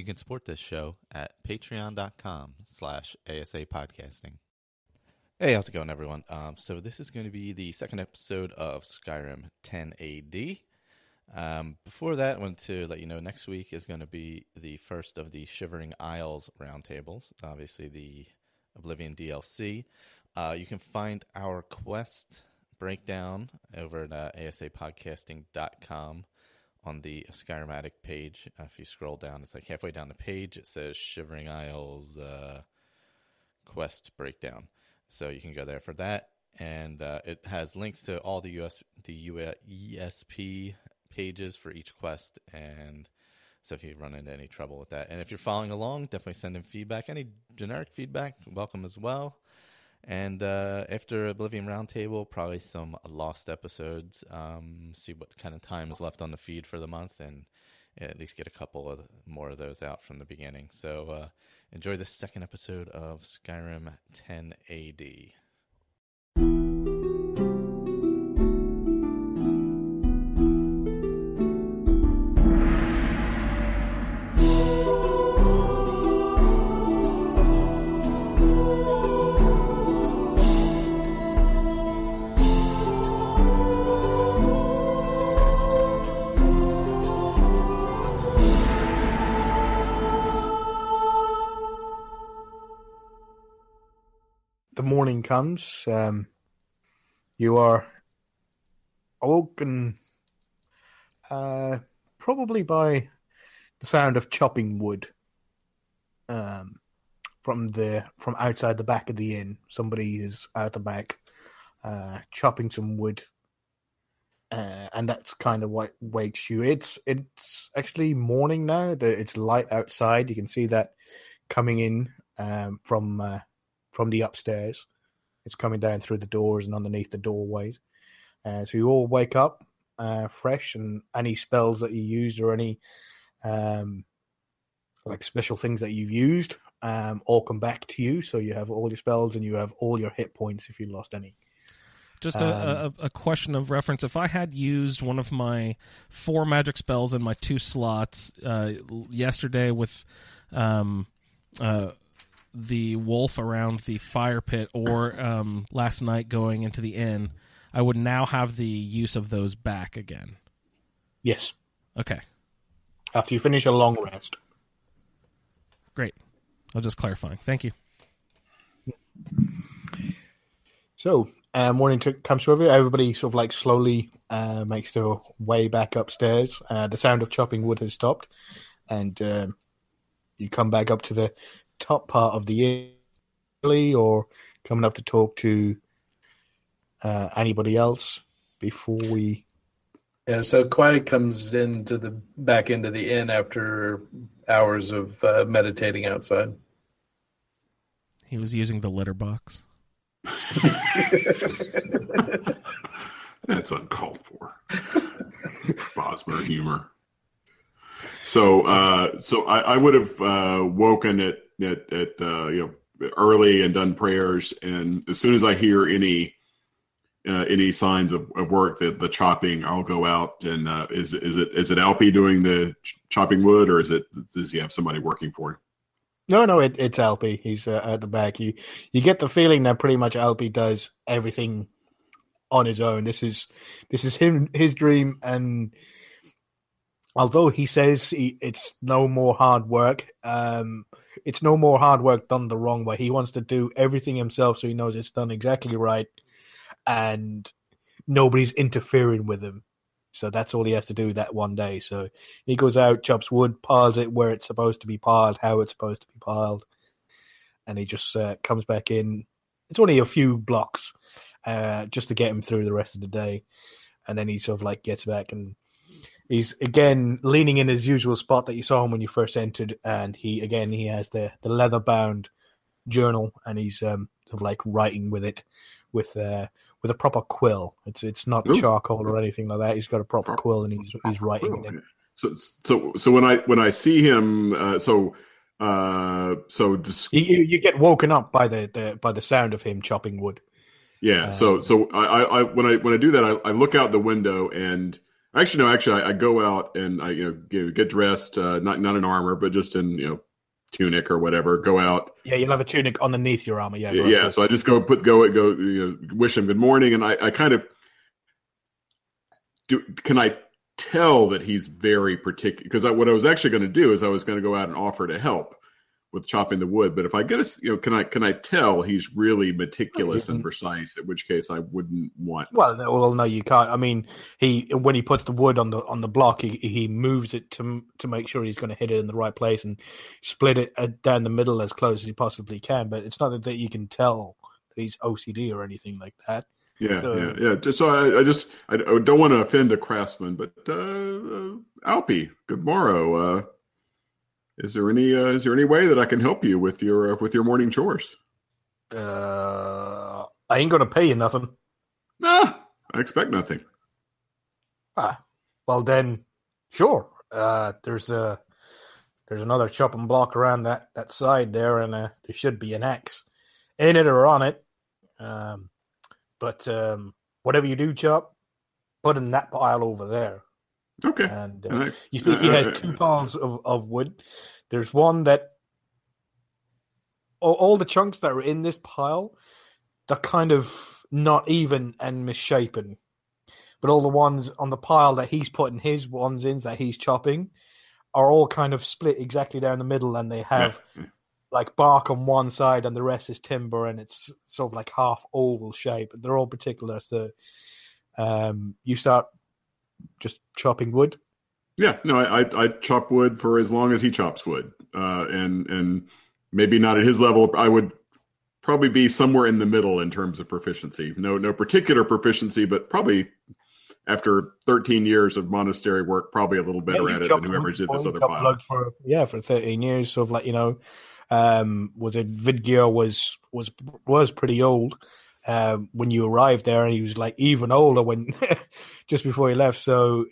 You can support this show at patreon.com/ASA podcasting. Hey, how's it going, everyone? So this is going to be the second episode of Skyrim 10 AD. Before that, I wanted to let you know next week is going to be the first of the Shivering Isles roundtables, obviously the Oblivion DLC. You can find our quest breakdown over at asapodcasting.com on the Skyrim Addict page. If you scroll down, it's like halfway down the page, it says Shivering Isles quest breakdown. So you can go there for that, and it has links to all the ESP pages for each quest, and so if you run into any trouble with that. And if you're following along, definitely send in feedback. Any generic feedback, welcome as well. And after Oblivion Roundtable, probably some lost episodes, see what kind of time is left on the feed for the month, and at least get a couple of more of those out from the beginning. So enjoy this second episode of Skyrim 10 AD. The morning comes. You are awoken probably by the sound of chopping wood from outside the back of the inn. Somebody is out the back chopping some wood, and that's kind of what wakes you. It's actually morning now. It's light outside. You can see that coming in from the upstairs. It's coming down through the doors and underneath the doorways. So you all wake up fresh, and any spells that you used or any like special things that you've used all come back to you. So you have all your spells and you have all your hit points if you lost any. Just a question of reference. If I had used one of my 4 magic spells in my 2 slots yesterday with the wolf around the fire pit, or last night going into the inn, I would now have the use of those back again. Yes. Okay. After you finish a long rest. Great. I'll just clarifying. Thank you. So, morning comes to everybody sort of like slowly makes their way back upstairs. The sound of chopping wood has stopped, and you come back up to the top part of the inn, or coming up to talk to anybody else before we... Yeah, so Quiet comes into the back into the inn after hours of meditating outside. He was using the litter box. That's uncalled for. Bosmer humor. So I would have woken at early and done prayers, and as soon as I hear any signs of work, the chopping, I'll go out and is it Alpi doing the chopping wood, or does he have somebody working for him? No, it's Alpi. He's at the back. You get the feeling that pretty much Alpi does everything on his own. This is his dream, and although he says it's no more hard work, it's no more hard work done the wrong way. He wants to do everything himself, so he knows it's done exactly right, and nobody's interfering with him. So that's all he has to do that one day. So he goes out, chops wood, piles it where it's supposed to be piled, how it's supposed to be piled, and he just comes back in. It's only a few blocks just to get him through the rest of the day, and then he sort of like gets back, and he's again leaning in his usual spot that you saw him when you first entered, and he has the leather-bound journal, and he's sort of like writing with it with a proper quill. It's not charcoal or anything like that. He's got a proper quill, and he's writing in it. So when I see him, you get woken up by the sound of him chopping wood. Yeah. So I when I do that, I look out the window, and Actually, no. Actually, I go out and I get dressed, not in armor, but just in tunic or whatever. Go out. Yeah, you'll have a tunic underneath your armor. Yeah, Yeah. So I just go wish him good morning, and I kind of do. Can I tell that he's very particular? Because what I was actually going to do is I was going to go out and offer to help with chopping the wood. But if I get can I tell he's really meticulous and precise? In which case, I wouldn't want. Well, no, you can't. I mean, when he puts the wood on the block, he moves it to make sure he's going to hit it in the right place and split it down the middle as close as he possibly can. But it's not that you can tell that he's OCD or anything like that. Yeah. So I don't want to offend a craftsman, but Alpi, good morrow. Is there any way that I can help you with your morning chores? I ain't gonna pay you nothing. Nah, I expect nothing. Well then, sure. There's another chopping block around that side there, and there should be an axe in it or on it. But whatever you do chop, put in that pile over there. Okay. And you see he has two piles of wood. There's one that all the chunks that are in this pile, they're kind of not even and misshapen. But all the ones on the pile that he's putting his ones in that he's chopping are all kind of split exactly down the middle, and they have like bark on one side and the rest is timber, and it's sort of like half oval shape. They're all particular. So you start just chopping wood. Yeah, no, I chop wood for as long as he chops wood, and maybe not at his level. I would probably be somewhere in the middle in terms of proficiency. No particular proficiency, but probably after 13 years of monastery work, probably a little better at it than whoever did this other pile. For 13 years, sort of like was it Vidgear was pretty old when you arrived there, and he was like even older when just before he left. So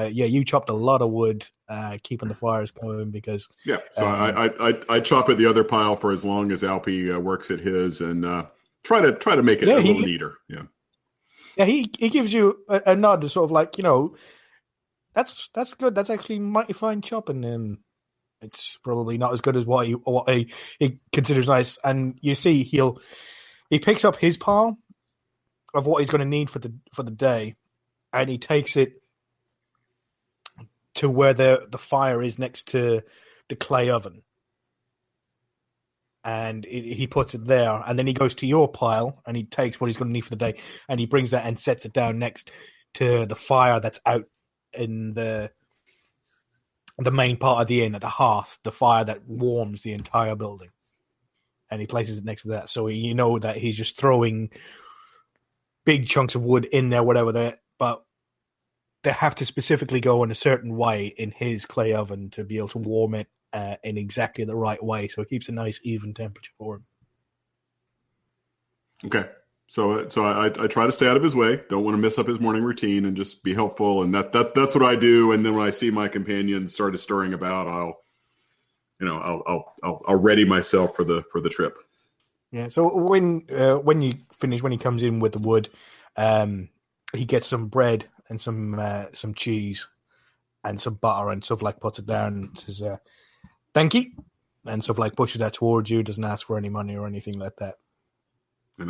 you chopped a lot of wood, keeping the fires going because So I chop at the other pile for as long as Alpi works at his, and try to make it a little neater. Yeah, he gives you a nod to sort of like that's good. That's actually mighty fine chopping. It's probably not as good as what he considers nice. And you see, he picks up his pile of what he's going to need for the day, and he takes it to where the fire is next to the clay oven, and he puts it there. And then he goes to your pile and he takes what he's going to need for the day, and he brings that and sets it down next to the fire that's out in the main part of the inn at the hearth, the fire that warms the entire building. And he places it next to that. So you know that he's just throwing big chunks of wood in there, but they have to specifically go in a certain way in his clay oven to be able to warm it in exactly the right way. So it keeps a nice even temperature for him. Okay. So I try to stay out of his way. Don't want to mess up his morning routine, and just be helpful. And that's what I do. And then when I see my companions started stirring about, I'll ready myself for the trip. Yeah. So when you finish, when he comes in with the wood, he gets some bread and some cheese and some butter, and stuff like puts it down and says, "Thank you," and stuff like pushes that towards you. Doesn't ask for any money or anything like that. And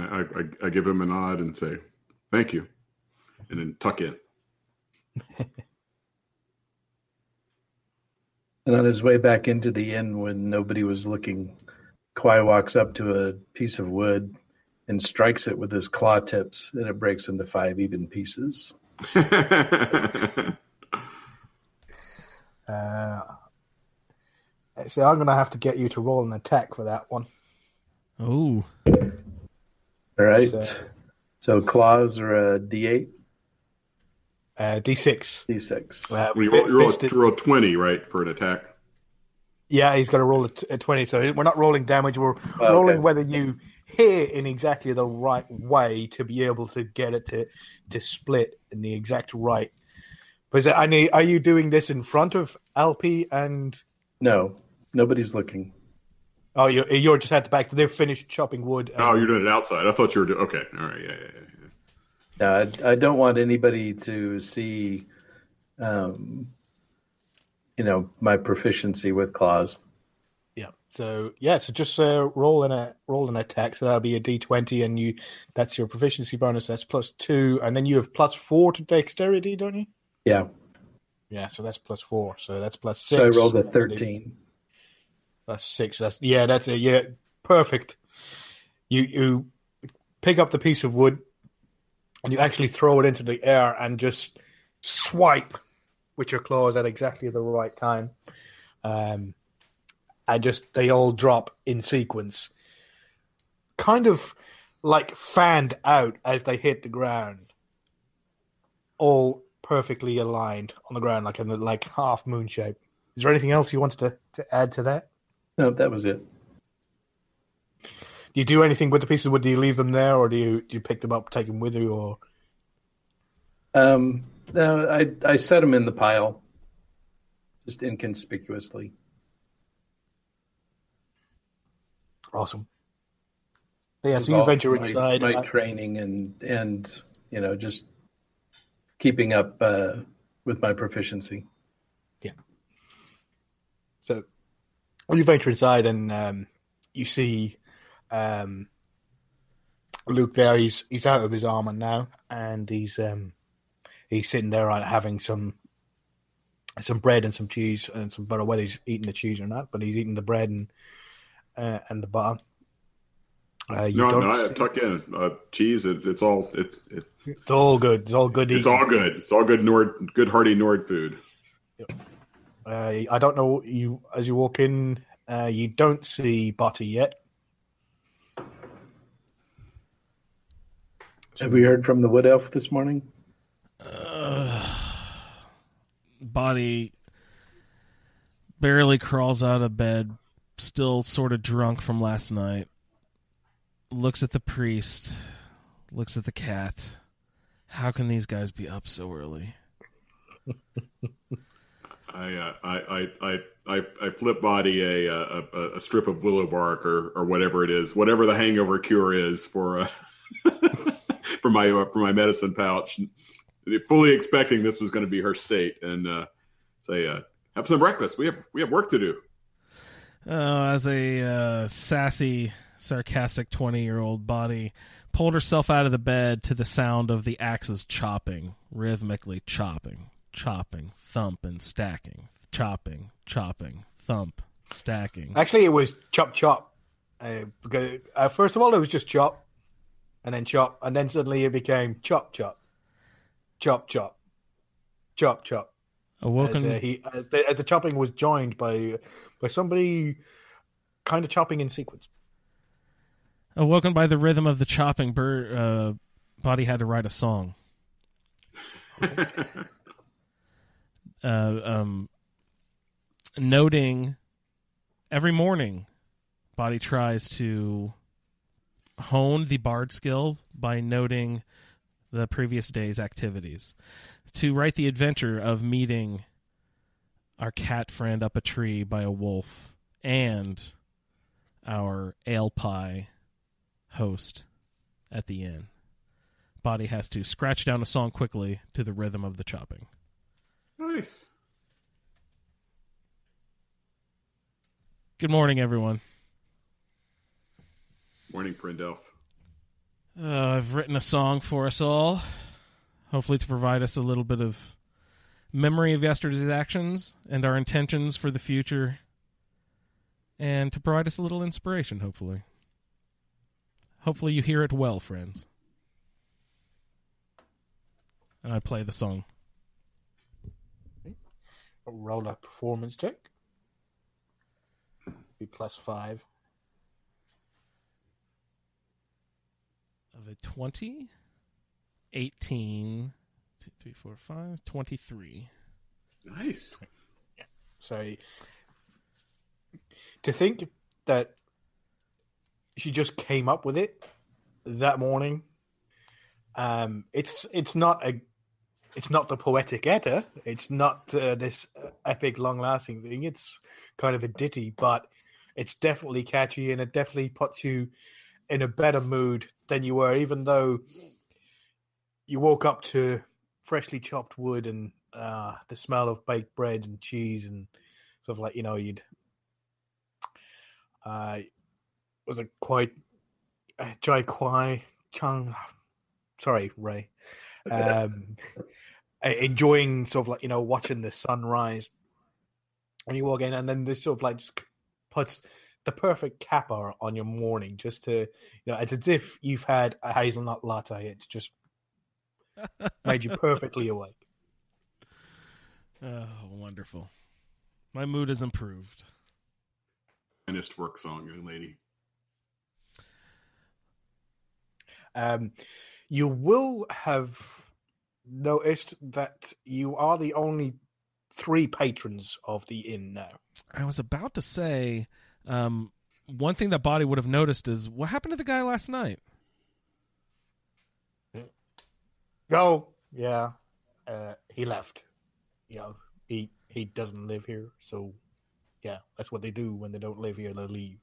I give him a nod and say, "Thank you," and then tuck in. And on his way back into the inn, when nobody was looking, Kwai walks up to a piece of wood and strikes it with his claw tips, and it breaks into 5 even pieces. So I'm going to have to get you to roll an attack for that one. Oh. All right. So claws are a D8? D6. D6. You roll 20, right, for an attack? Yeah, he's got to roll a 20. So we're not rolling damage. We're rolling whether you hit in exactly the right way to be able to get it to split in the exact right. But are you doing this in front of Alpi and... No, nobody's looking. Oh, you're just at the back. They've finished chopping wood. Oh, you're doing it outside. I thought you were doing... Okay, all right, yeah. I don't want anybody to see my proficiency with claws. Yeah. So just roll an attack. So that'll be a D20, and that's your proficiency bonus. That's +2, and then you have +4 to dexterity, don't you? Yeah. Yeah. So that's +4. So that's +6. So I rolled a 13. +6. That's it. Yeah. Perfect. You pick up the piece of wood, and you actually throw it into the air and just swipe with your claws at exactly the right time. And they all drop in sequence, kind of like fanned out as they hit the ground, all perfectly aligned on the ground, like half moon shape. Is there anything else you wanted to add to that? No, that was it. Do you do anything with the pieces of wood? Do you leave them there, or do you pick them up, take them with you, or? No, I set them in the pile, just inconspicuously. Awesome. Yeah, so you venture inside. My training and just keeping up with my proficiency. Yeah. So you venture inside, and you see Luke there. He's out of his armor now, and he's sitting there having some bread and some cheese and some butter. Whether he's eating the cheese or not, but he's eating the bread and the butter. I tuck in cheese. It's all good. It's all good. It's all good. It's all good good hearty Nord food. Yep. I don't know as you walk in. You don't see Butty yet. Have we heard from the wood elf this morning? Body barely crawls out of bed, still sort of drunk from last night. Looks at the priest, looks at the cat. How can these guys be up so early? I flip Body a strip of willow bark or whatever it is, whatever the hangover cure is for for my medicine pouch, fully expecting this was going to be her state, and say, have some breakfast. We have work to do. As a sassy, sarcastic 20-year-old Body pulled herself out of the bed to the sound of the axes chopping, rhythmically chopping, thump and stacking, chopping, thump, stacking. Actually, it was chop chop. Because first of all, it was just chop, and then suddenly it became chop chop, chop chop, chop chop. Awoken as the chopping was joined by somebody kind of chopping in sequence. Awoken by the rhythm of the chopping, Body had to write a song. Noting every morning, Body tries to hone the bard skill by noting the previous day's activities. To write the adventure of meeting our cat friend up a tree by a wolf and our ale pie host at the inn. Body has to scratch down a song quickly to the rhythm of the chopping. Nice. Good morning, everyone. Morning, friend elf. I've written a song for us all, hopefully to provide us a little bit of memory of yesterday's actions and our intentions for the future, and to provide us a little inspiration, hopefully. Hopefully you hear it well, friends. And I play the song. Roll a performance check. Be +5. Of a 20, 18, 2, 3, 4, 5, 23. Nice. So to think that she just came up with it that morning, it's not the poetic Edda. It's not this epic, long-lasting thing. It's kind of a ditty, but it's definitely catchy, and it definitely puts you in a better mood than you were, even though you woke up to freshly chopped wood and the smell of baked bread and cheese and stuff like, you'd was it quite Jai Kwai Chung? Sorry, Ray. Enjoying sort of like, watching the sunrise. And you walk in, and then this sort of like just puts the perfect capper on your morning, just to, it's as if you've had a hazelnut latte. It's just made you perfectly awake. Oh, wonderful. My mood has improved. Finest work song, young lady. You will have noticed that you are the only 3 patrons of the inn now. I was about to say, one thing that Body would have noticed is, what happened to the guy last night? Oh, yeah. He left. He doesn't live here, so yeah, that's what they do when they don't live here. They leave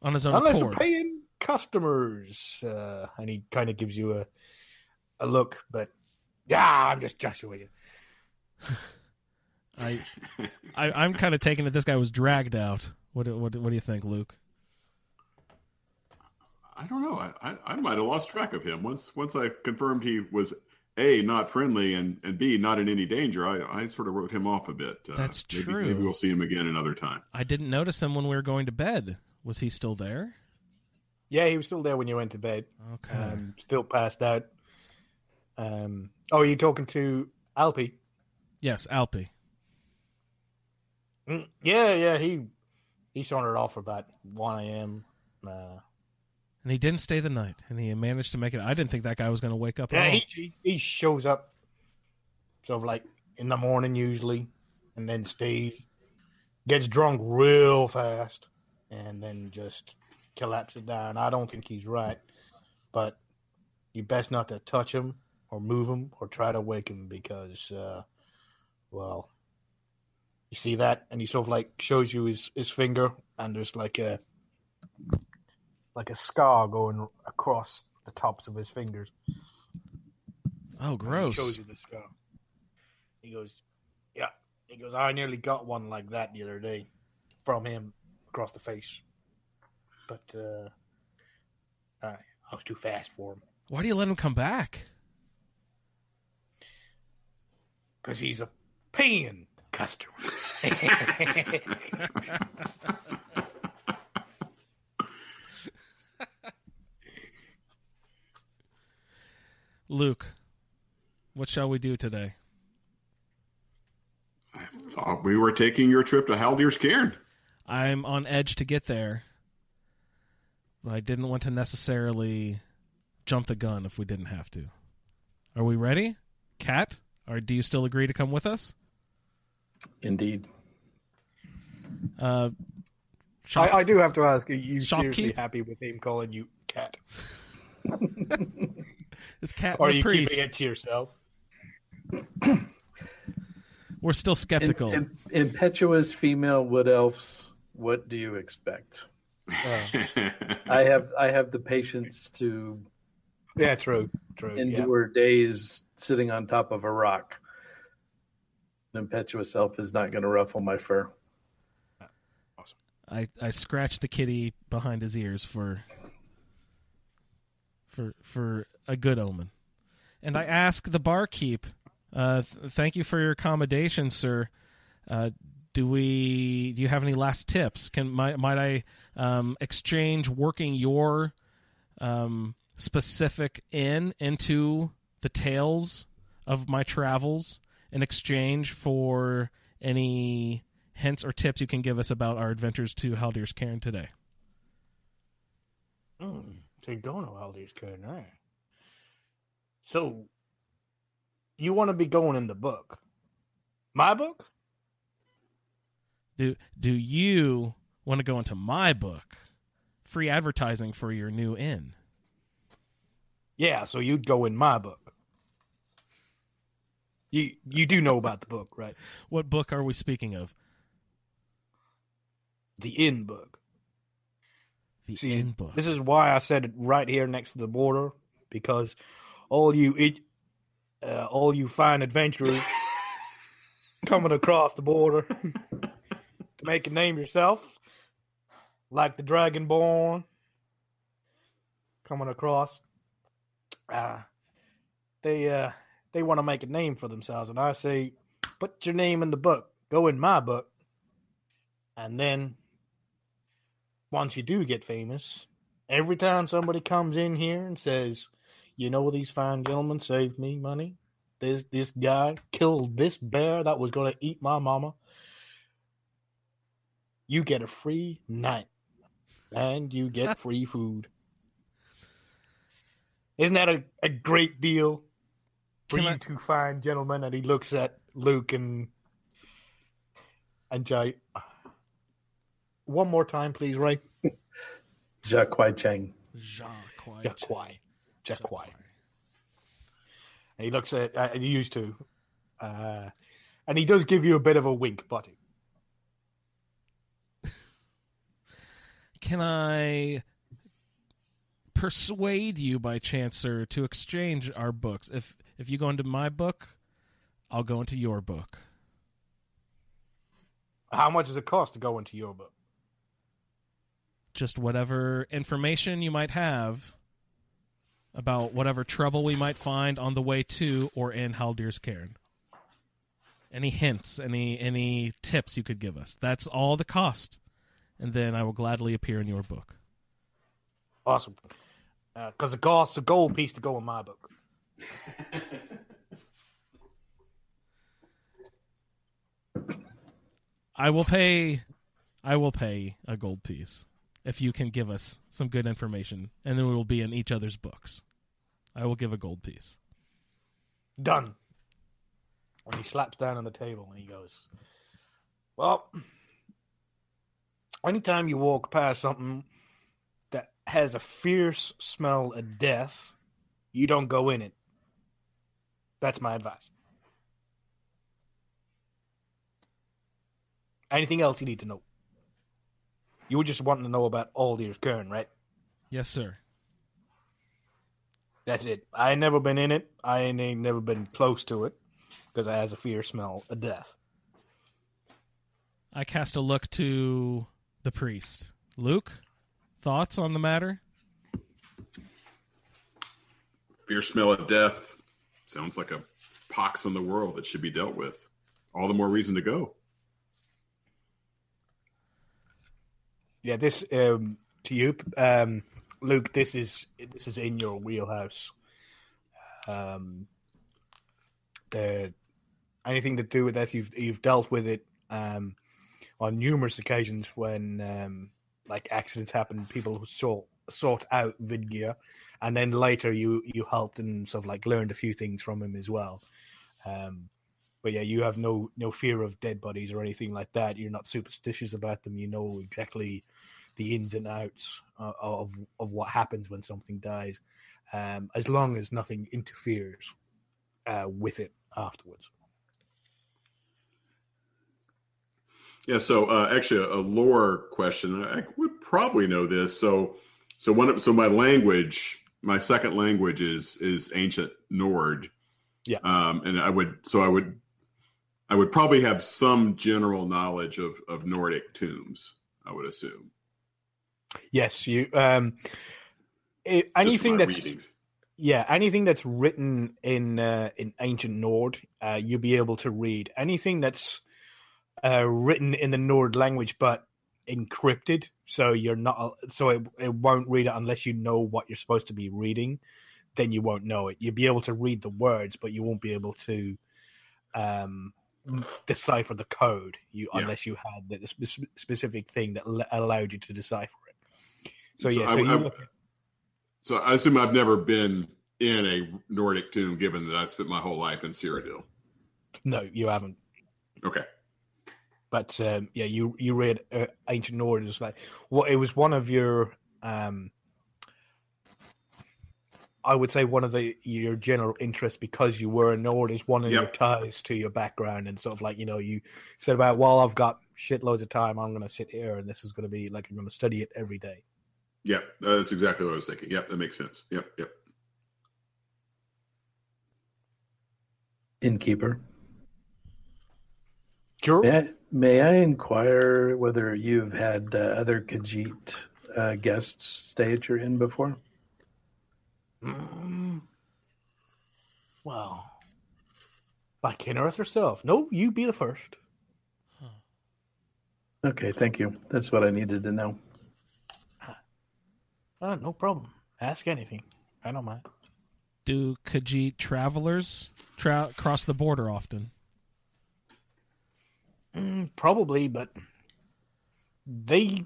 On his own unless accord. they're paying customers. And he kind of gives you a look, but yeah, I'm just joshing with you. I'm kind of taking it this guy was dragged out. What do you think, Luke? I don't know. I might have lost track of him. Once I confirmed he was A, not friendly, and B, not in any danger, I sort of wrote him off a bit. That's true. Maybe we'll see him again another time. I didn't notice him when we were going to bed. Was he still there? Yeah, he was still there when you went to bed. Okay. Still passed out. Are you talking to Alpi? Yes, Alpi. Yeah, he sauntered off for about 1 a.m. And he didn't stay the night, and he managed to make it. I didn't think that guy was going to wake up at Yeah, all. he shows up sort of like in the morning usually, and then stays, gets drunk real fast, and then just collapses down. I don't think he's right, but you best not to touch him or move him or try to wake him because, well, you see that, and he sort of like shows you his finger, and there's like a scar going across the tops of his fingers. Oh, gross. He shows you the scar. He goes, yeah. He goes, I nearly got one like that the other day from him across the face. But I was too fast for him. Why do you let him come back? Because he's a paying customer. Luke, what shall we do today? I thought we were taking your trip to Haldir's Cairn. I'm on edge to get there, but I didn't want to necessarily jump the gun if we didn't have to. Are we ready? Kat, or do you still agree to come with us? Indeed. Shop- I do have to ask, are you Shopkeep? seriously happy with him calling you Cat? Is Cat Or are the you priest? keeping it to yourself? We're still skeptical. Impetuous female wood elves. What do you expect? I have the patience to Yeah, true. Yeah. endure days sitting on top of a rock. An impetuous elf is not going to ruffle my fur. I scratched the kitty behind his ears for a good omen, and I ask the barkeep, "Thank you for your accommodation, sir. Do you have any last tips? Might I exchange working your specific inn into the tales of my travels in exchange for any hints or tips you can give us about our adventures to Haldir's Cairn today?" So you're going to Haldir's Cairn, right? So you want to be going in the book? My book? Do you want to go into my book? Free advertising for your new inn. Yeah, so you'd go in my book. You do know about the book, right? What book are we speaking of? The inn book. The See, inn book. This is why I said it right here next to the border, because all you fine adventurers coming across the border to make a name yourself, like the Dragonborn coming across. They want to make a name for themselves, and I say, put your name in the book. Go in my book. And then, once you do get famous, every time somebody comes in here and says, you know, these fine gentlemen saved me money. This guy killed this bear that was going to eat my mama. You get a free night. And you get free food. Isn't that a great deal for you two fine gentlemen? And he looks at Luke and Jay. One more time, please, Ray. Jacques Chang. Jacques. And he looks at he used to, and he does give you a bit of a wink, buddy. Can I persuade you by chance, sir, to exchange our books? If you go into my book, I'll go into your book. How much does it cost to go into your book? Just whatever information you might have about whatever trouble we might find on the way to or in Haldir's Cairn. Any hints, any tips you could give us. That's all the cost. And then I will gladly appear in your book. Awesome. Because it costs a gold piece to go in my book. I will pay a gold piece if you can give us some good information, and then we will be in each other's books. I will give a gold piece. Done. And he slaps down on the table and he goes, well, anytime you walk past something that has a fierce smell of death, you don't go in it. That's my advice. Anything else you need to know? You were just wanting to know about Haldir's Cairn, right? Yes, sir. That's it. I ain't never been in it. I ain't never been close to it because it has a fierce smell of death. I cast a look to the priest. Luke, thoughts on the matter? Fierce smell of death. Sounds like a pox on the world that should be dealt with. All the more reason to go. Yeah, this to you, Luke. This is in your wheelhouse. Anything to do with that, you've dealt with it on numerous occasions when like accidents happen. People who sought out Vidgear, and then later you helped and sort of like learned a few things from him as well. But yeah, you have no fear of dead bodies or anything like that. You're not superstitious about them. You know exactly the ins and outs of what happens when something dies, as long as nothing interferes with it afterwards. Yeah. So actually, a lore question. I would probably know this. So my language, my second language is Ancient Nord. Yeah. And I would probably have some general knowledge of Nordic tombs, I would assume. Yes, you. Anything that's readings. Yeah, anything that's written in Ancient Nord, you'll be able to read. Anything that's written in the Nord language but encrypted, so you're not. So it won't read it unless you know what you're supposed to be reading. Then you won't know it. You'll be able to read the words, but you won't be able to decipher the code unless you had the specific thing that allowed you to decipher it. So I assume I've never been in a Nordic tomb, given that I spent my whole life in Cyrodiil. No, you haven't. Okay, but you read Ancient Nord. It was one of your. I would say one of your general interests because you were a Nord is one of your ties to your background and sort of like, you said about, well, I've got shitloads of time. I'm going to sit here and this is going to be like, I'm going to study it every day. Yep. That's exactly what I was thinking. Yep. That makes sense. Yep. Innkeeper. Sure. May I inquire whether you've had other Khajiit guests stay at your inn before? Well, back in Earth herself. No, you be the first. Okay, thank you. That's what I needed to know. No problem. Ask anything. I don't mind. Do Khajiit travelers cross the border often? Probably, but they,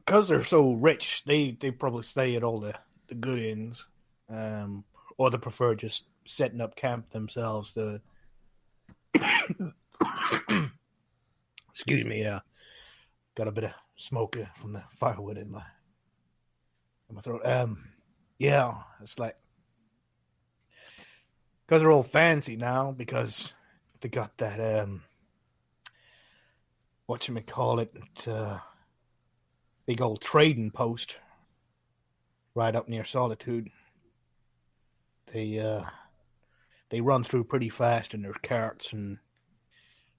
because they're so rich, they probably stay at all the good inns, or they prefer just setting up camp themselves. Excuse me, got a bit of smoke from the firewood in my throat. Yeah, it's like, because they're all fancy now, because they got that whatchamacallit, big old trading post right up near Solitude. They run through pretty fast in their carts, and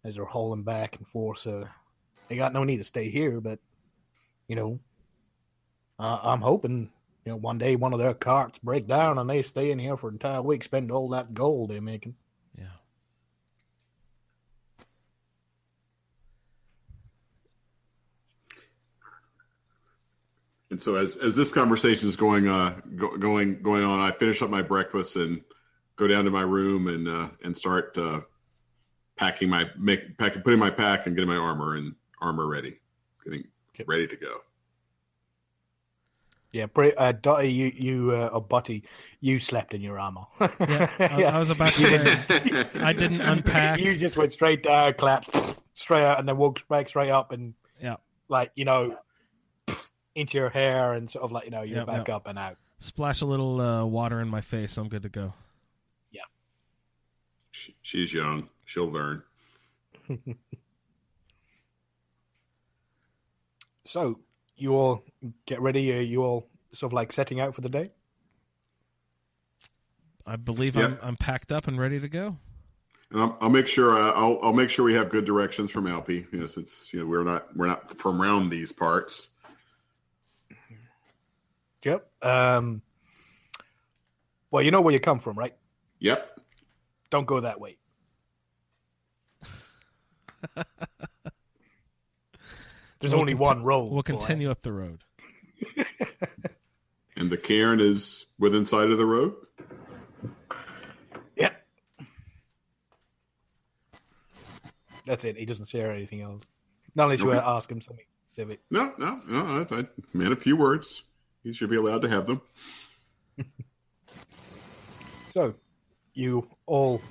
as they're hauling back and forth, so they got no need to stay here. But I'm hoping one day one of their carts break down and they stay in here for an entire week, spend all that gold they're making. Yeah. And so as this conversation is going on, I finish up my breakfast and go down to my room and start putting my pack and getting my armor ready, ready to go. Yeah, Dottie, Butty, you slept in your armor. Yeah, I was about to say, I didn't unpack. You just went straight down, clapped straight out, and then walked back straight up, and into your hair, and sort of you're back up and out. Splash a little water in my face. I'm good to go. Yeah. She's young. She'll learn. So, you all get ready? Are you all sort of setting out for the day? I believe I'm packed up and ready to go. And I'll make sure I'll make sure we have good directions from Alpi. Since we're not from around these parts. Yep. Well, you know where you come from, right? Yep. Don't go that way. There's only one road. We'll continue up the road. And the cairn is within sight of the road? Yeah. That's it. He doesn't share anything else. Not unless you ask him something specific. No. I meant a few words. He should be allowed to have them. So, you all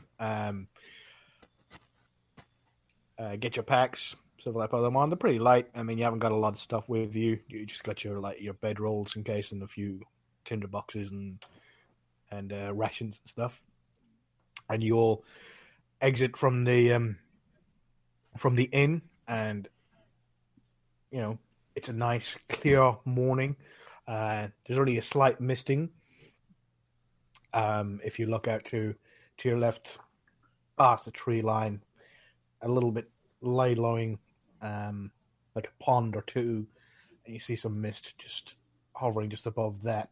get your packs, sort of put them on. They're pretty light. I mean, you haven't got a lot of stuff with you. You just got your bed rolls in case, and a few tinder boxes and rations and stuff. And you all exit from the inn, and it's a nice clear morning. There's only a slight misting. If you look out to your left, past the tree line, a little bit low-lying, like a pond or two, and you see some mist just hovering just above that.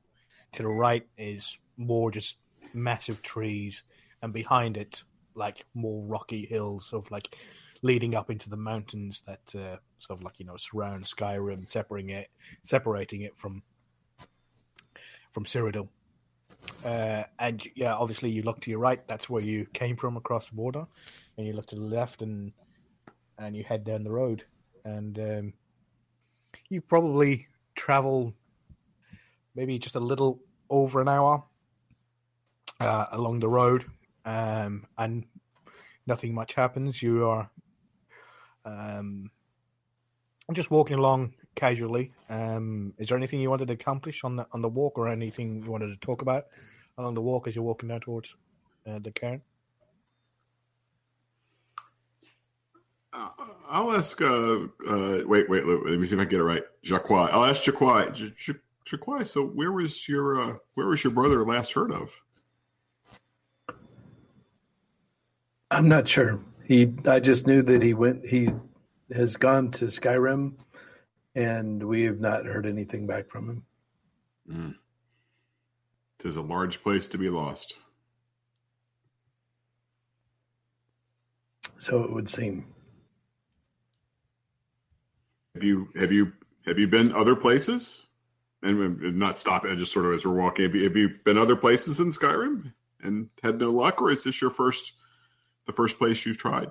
To the right is more just massive trees, and behind it, more rocky hills, sort of leading up into the mountains that surround Skyrim, separating it from Cyrodiil. And obviously you look to your right, that's where you came from across the border, and you look to the left and you head down the road, and you probably travel maybe just a little over an hour along the road, and nothing much happens. You are just walking along casually. Is there anything you wanted to accomplish on the walk, or anything you wanted to talk about along the walk as you're walking down towards the cairn? I'll ask. Wait. Let me see if I get it right. Jacques. I'll ask Jacques. Jacques. So, where was your brother last heard of? I'm not sure. I just knew that he has gone to Skyrim, and we have not heard anything back from him. Mm. Tis a large place to be lost. So it would seem. Have you been other places? And not stop it, just sort of as we're walking. Have you been other places in Skyrim and had no luck, or is this the first place you've tried?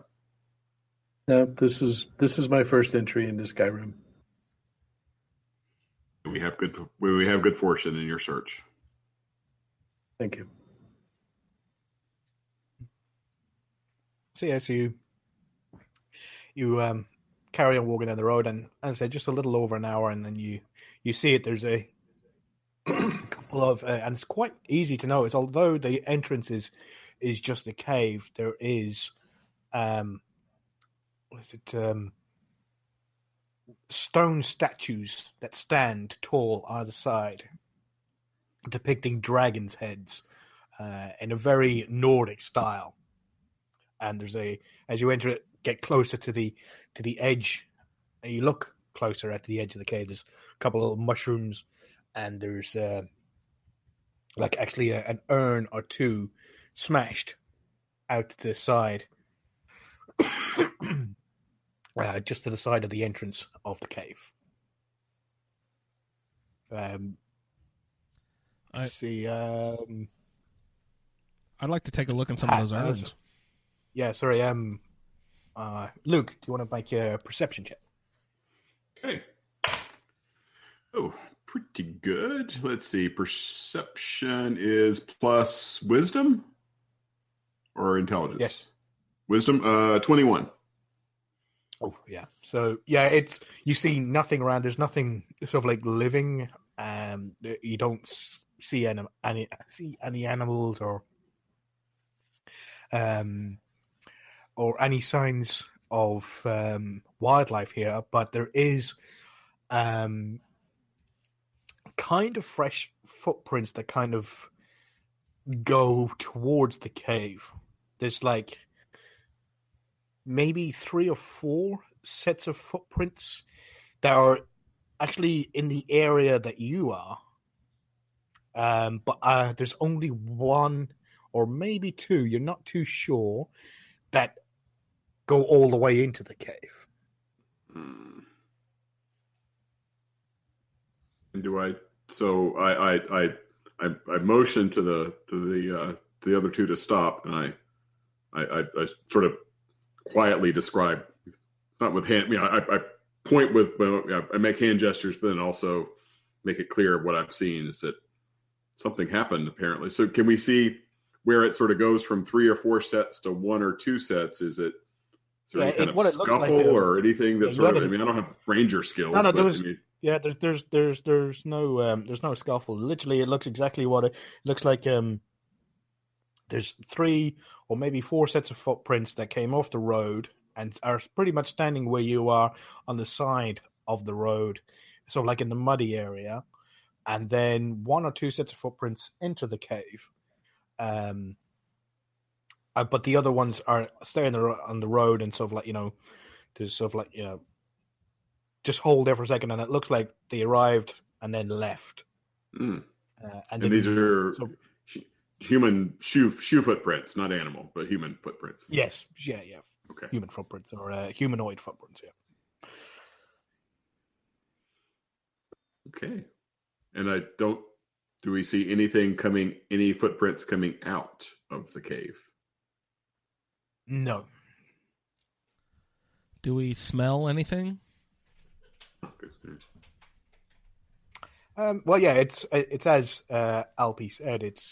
No, this is my first entry into Skyrim. We have good fortune in your search. Thank you. So yes, you carry on walking down the road, and as I say, just a little over an hour, and then you see it. There's a couple of, and it's quite easy to notice. Although the entrance is just a cave, there is, stone statues that stand tall either side, depicting dragons' heads in a very Nordic style. And there's as you enter it, get closer to the edge, and you look closer at the edge of the cave. There's a couple of mushrooms, and there's actually an urn or two smashed out to the side, just to the side of the entrance of the cave. I see. I'd like to take a look in some of those urns. Yeah, sorry. Luke, do you want to make a perception check? Okay. Oh, pretty good. Let's see. Perception is plus wisdom or intelligence? Yes. Wisdom, 21. Oh, yeah. So, yeah, you see nothing around. There's nothing sort of like living. You don't see any animals or any signs of wildlife here, but there is kind of fresh footprints that kind of go towards the cave. There's like maybe 3 or 4 sets of footprints that are actually in the area that you are, but there's only 1 or maybe 2, you're not too sure, that go all the way into the cave. Do I? So I motioned to the other 2 to stop, and I sort of quietly describe, not with hand. I point with, I make hand gestures, but then also make it clear what I've seen is that something happened apparently. So can we see where it sort of goes from 3 or 4 sets to 1 or 2 sets? Is there any kind of scuffle or anything that sort of? I don't have ranger skills. No, there's no scuffle. Literally, it looks exactly what it looks like. There's 3 or maybe 4 sets of footprints that came off the road and are pretty much standing where you are on the side of the road, sort of like in the muddy area, and then 1 or 2 sets of footprints into the cave. But the other ones are staying on the road and sort of like, there's sort of like, just hold there for a second, and it looks like they arrived and then left. And these are human shoe footprints, not animal, but human footprints. Yes, yeah. Okay. Human footprints or humanoid footprints, yeah. Okay. And do we see any footprints coming out of the cave? No. Do we smell anything? Well, yeah, it's as Alpi said, it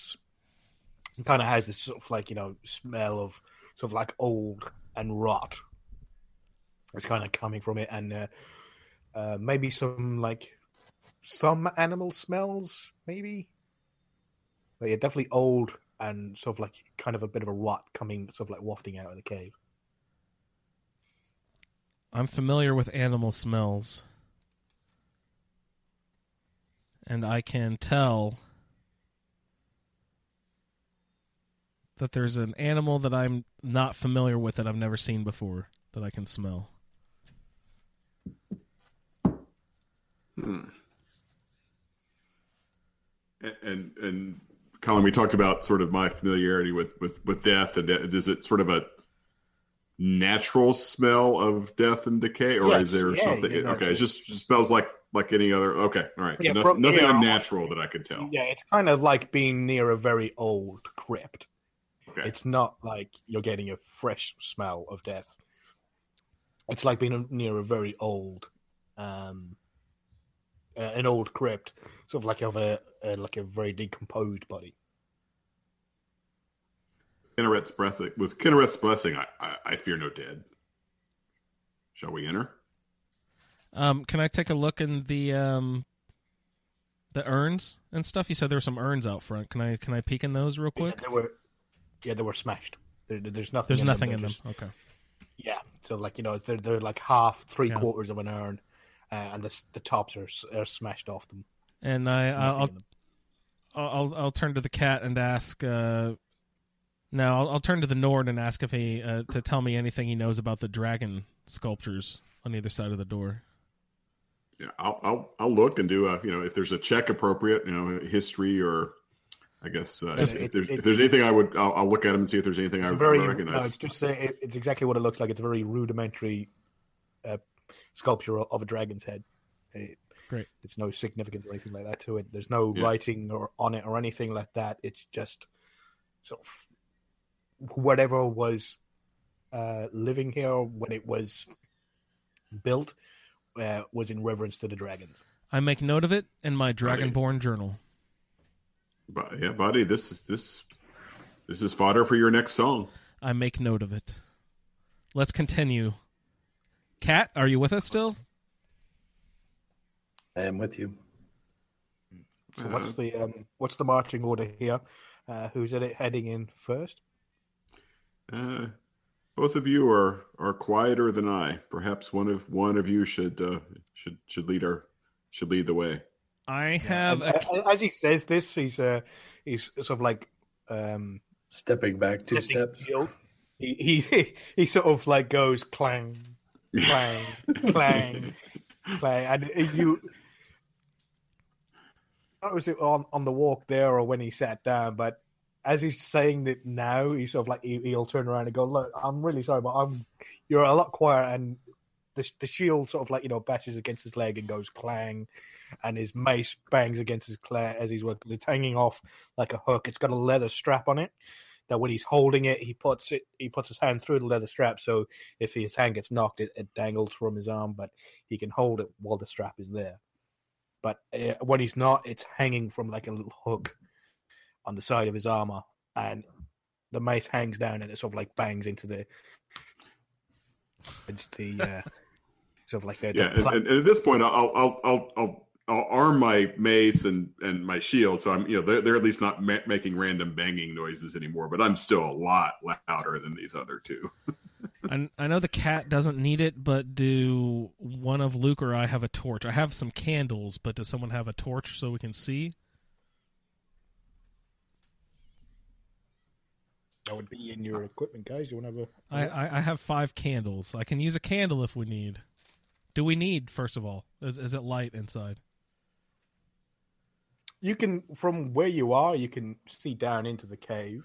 kind of has this sort of like, smell of sort of like old and rot. It's kind of coming from it, and maybe some animal smells, maybe. But yeah, definitely old and sort of like kind of a bit of a rot coming, sort of like wafting out of the cave. I'm familiar with animal smells, and I can tell that there's an animal that I'm not familiar with that I've never seen before that I can smell. And Colin, we talked about sort of my familiarity with death, and is it sort of a natural smell of death and decay, or is there something? Okay, it just smells like any other. Okay, all right. So nothing unnatural that I could tell. Yeah, it's kind of like being near a very old crypt. Okay. It's not like you're getting a fresh smell of death. It's like being near a very old, an old crypt, sort of like of a very decomposed body. Kinneret's blessing. With Kinneret's blessing, I fear no dead. Shall we enter? Can I take a look in the urns and stuff? You said there were some urns out front. Can I peek in those real quick? They were smashed. There's nothing. There's nothing in them. Okay. Yeah, so like they're like half, 3/4 of an urn, and the tops are smashed off them. And I'll turn to the cat and ask. I'll turn to the Nord and ask if he to tell me anything he knows about the dragon sculptures on either side of the door. Yeah, I'll look and do if there's a check appropriate, history, or I guess if there's anything I'll look at them and see if there's anything I recognize. No, it's just it's exactly what it looks like. It's a very rudimentary sculpture of a dragon's head. Great. It's no significance or anything like that to it. There's no writing on it or anything like that. It's just sort of whatever was living here when it was built was in reverence to the dragon. I make note of it in my Dragonborn journal. But yeah, buddy, this is fodder for your next song. I make note of it. Let's continue. Kat, are you with us still? I am with you. So what's the marching order here? Who's heading in first? Both of you are quieter than I. Perhaps one of you should lead the way. I have as he says this, he's sort of like stepping back 2 steps. He sort of like goes clang, clang, clang, clang, and you. That was it on the walk there or when he sat down, but as he's saying that now, he's sort of like he'll turn around and go, "Look, I'm really sorry, but you're a lot quieter." And the shield sort of like bashes against his leg and goes clang, and his mace bangs against his claw as he's working. It's hanging off like a hook. It's got a leather strap on it. That when he's holding it, he puts his hand through the leather strap. So if his hand gets knocked, it dangles from his arm, but he can hold it while the strap is there. But when he's not, it's hanging from like a little hook on the side of his armor, and the mace hangs down and it sort of like bangs into the sort of like the and at this point I'll arm my mace and my shield, so I'm they're at least not making random banging noises anymore, but I'm still a lot louder than these other two. I know the cat doesn't need it, but do one of Luke or I have a torch? I have some candles, but does someone have a torch so we can see? That would be in your equipment, guys. You want to have I have 5 candles. I can use a candle if we need. Do we need, first of all? Is it light inside? You can, from where you are, you can see down into the cave,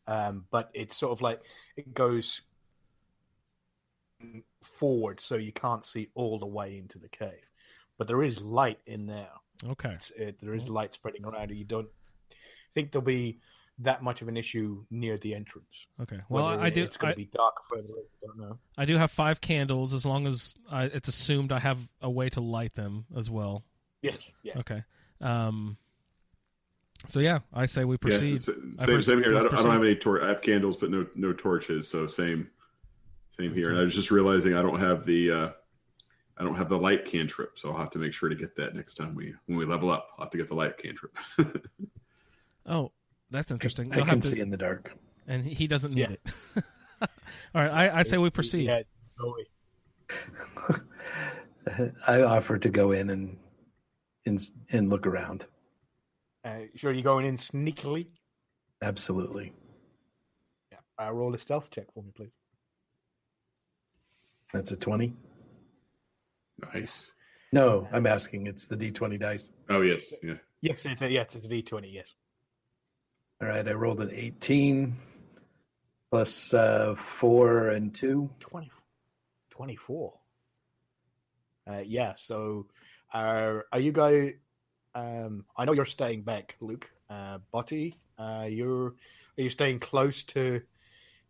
but it's sort of like it goes forward, so you can't see all the way into the cave. But there is light in there. Okay. There is light spreading around. You don't think there'll be that much of an issue near the entrance. Okay. Well, I do. It's going to be dark further away. I don't know. I do have 5 candles, as long as it's assumed I have a way to light them as well. Yes. Yeah. Okay. So yeah, I say we proceed. Yes, same here. I don't have any I have candles, but no torches. So same here. And I was just realizing I don't have the light cantrip, so I'll have to make sure to get that next time when we level up. I'll have to get the light cantrip. Oh, that's interesting. I can see in the dark, and he doesn't need it. All right, I say we proceed. Yeah, I offer to go in and look around. Sure, you're going in sneakily? Absolutely. Roll a stealth check for me, please. That's a 20. Nice. No, I'm asking. It's the D20 dice. Oh yes, yeah. Yes, it's a D20. Yes. All right, I rolled an 18 plus 4 and 2. 24. Yeah. So, are you guys? I know you're staying back, Luke. Butty, are you staying close to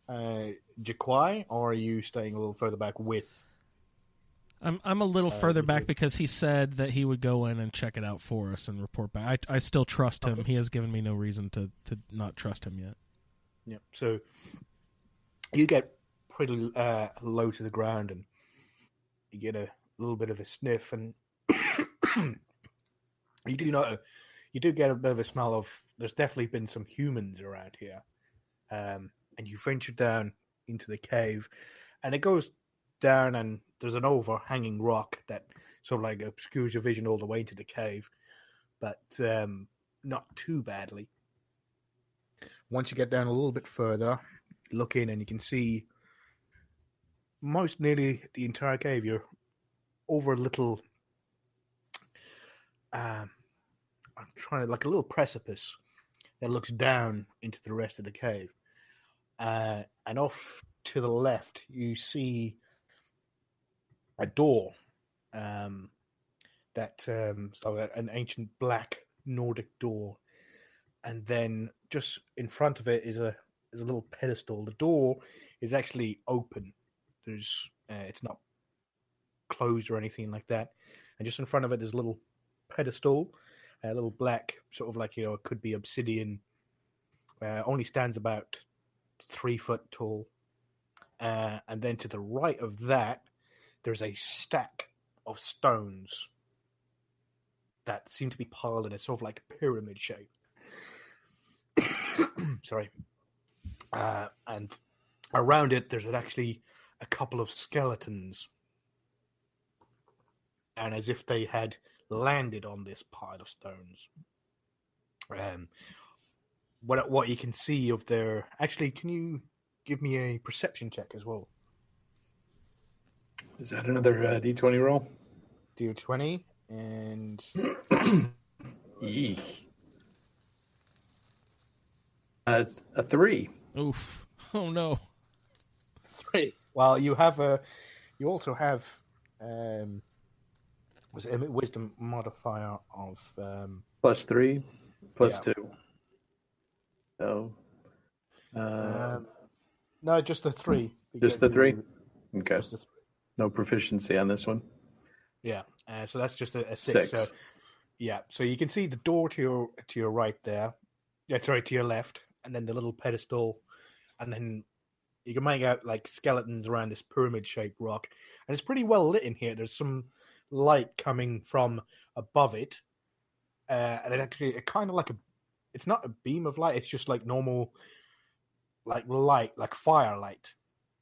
Jaquai, or are you staying a little further back with? I'm a little further you back too. because he said that he would go in and check it out for us and report back. I still trust him. Okay. He has given me no reason to not trust him yet. Yeah. So you get pretty low to the ground, and you get a little bit of a sniff, and you do get a bit of a smell of. There's definitely been some humans around here, and you venture down into the cave, and it goes down, and there's an overhanging rock that sort of like obscures your vision all the way into the cave, but not too badly. Once you get down a little bit further, look in, and you can see most nearly the entire cave. You're over a little, I'm trying to, like a little precipice that looks down into the rest of the cave. And off to the left, you see a door so an ancient black Nordic door, and then just in front of it is a little pedestal. The door is actually open. It's not closed or anything like that, and just in front of it is a little pedestal, a little black sort of like, it could be obsidian. Only stands about 3 foot tall, and then to the right of that, there's a stack of stones that seem to be piled in a sort of like pyramid shape. Sorry. And around it, there's actually a couple of skeletons. And as if they had landed on this pile of stones. What you can see of their... Actually, can you give me a perception check as well? Is that another D20 roll? D20 and... Eek. It's a 3. Oof. Oh, no. 3. Well, you also have was it a wisdom modifier of Plus 3, plus yeah. 2. So, no, just the 3. just the 3? Okay. Just the 3. No proficiency on this one. Yeah, so that's just a 6. So, yeah, so you can see the door to your right there. Yeah, sorry, to your left, and then the little pedestal, and then you can make out like skeletons around this pyramid-shaped rock, and it's pretty well lit in here. There's some light coming from above it, and it kind of like it's not a beam of light. It's just like normal, like light, like firelight,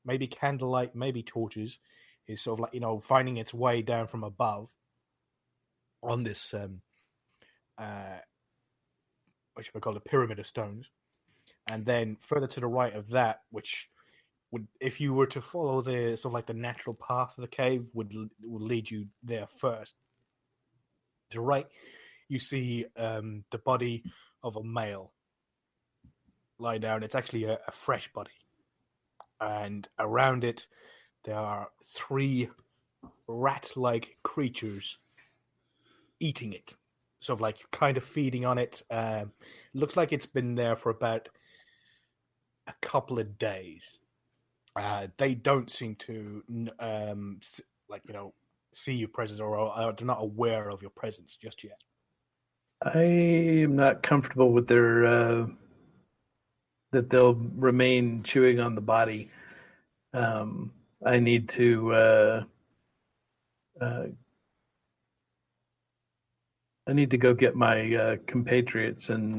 maybe candlelight, maybe torches. Is sort of like, finding its way down from above on this what should we call a pyramid of stones, and then further to the right of that, which would, if you were to follow the sort of like the natural path of the cave, would lead you there first. To the right, you see the body of a male lie down. It's actually a fresh body, and around it there are 3 rat-like creatures eating it. Sort of like kind of feeding on it. Looks like it's been there for about a couple of days. They don't seem to see your presence, or they're not aware of your presence just yet. I am not comfortable with their that they'll remain chewing on the body. I need to go get my compatriots and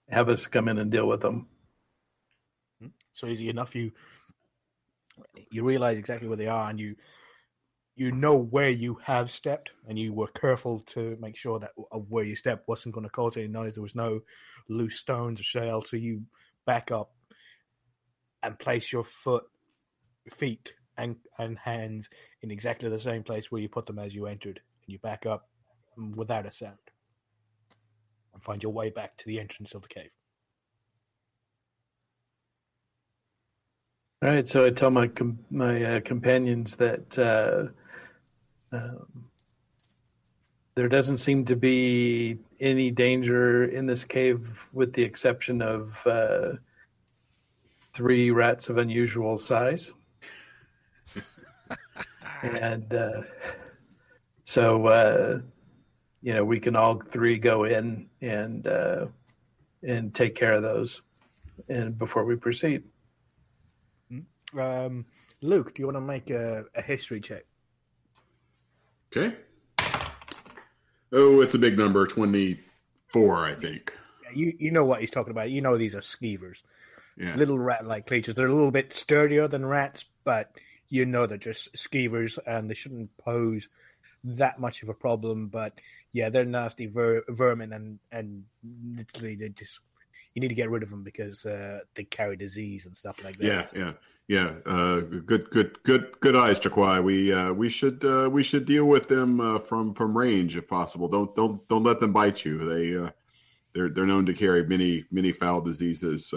have us come in and deal with them. So easy enough. You realize exactly where they are, and you know where you have stepped, and you were careful to make sure that where you stepped wasn't going to cause any noise. There was no loose stones or shale, so you back up and place your feet, and hands in exactly the same place where you put them as you entered, and you back up without a sound, and find your way back to the entrance of the cave. All right, so I tell my companions that there doesn't seem to be any danger in this cave, with the exception of 3 rats of unusual size. And so, we can all 3 go in and take care of those, and before we proceed. Luke, do you want to make a history check? Okay. Oh, it's a big number, 24, I think. Yeah, you know what he's talking about. You know these are skeevers. Yeah. Little rat-like creatures. They're a little bit sturdier than rats, but you know they're just skeevers, and they shouldn't pose that much of a problem. But yeah, they're nasty vermin, and literally they just, you need to get rid of them because they carry disease and stuff like that. Yeah. Good eyes, Jaquai. We should deal with them from range if possible. Don't let them bite you. They're known to carry many foul diseases.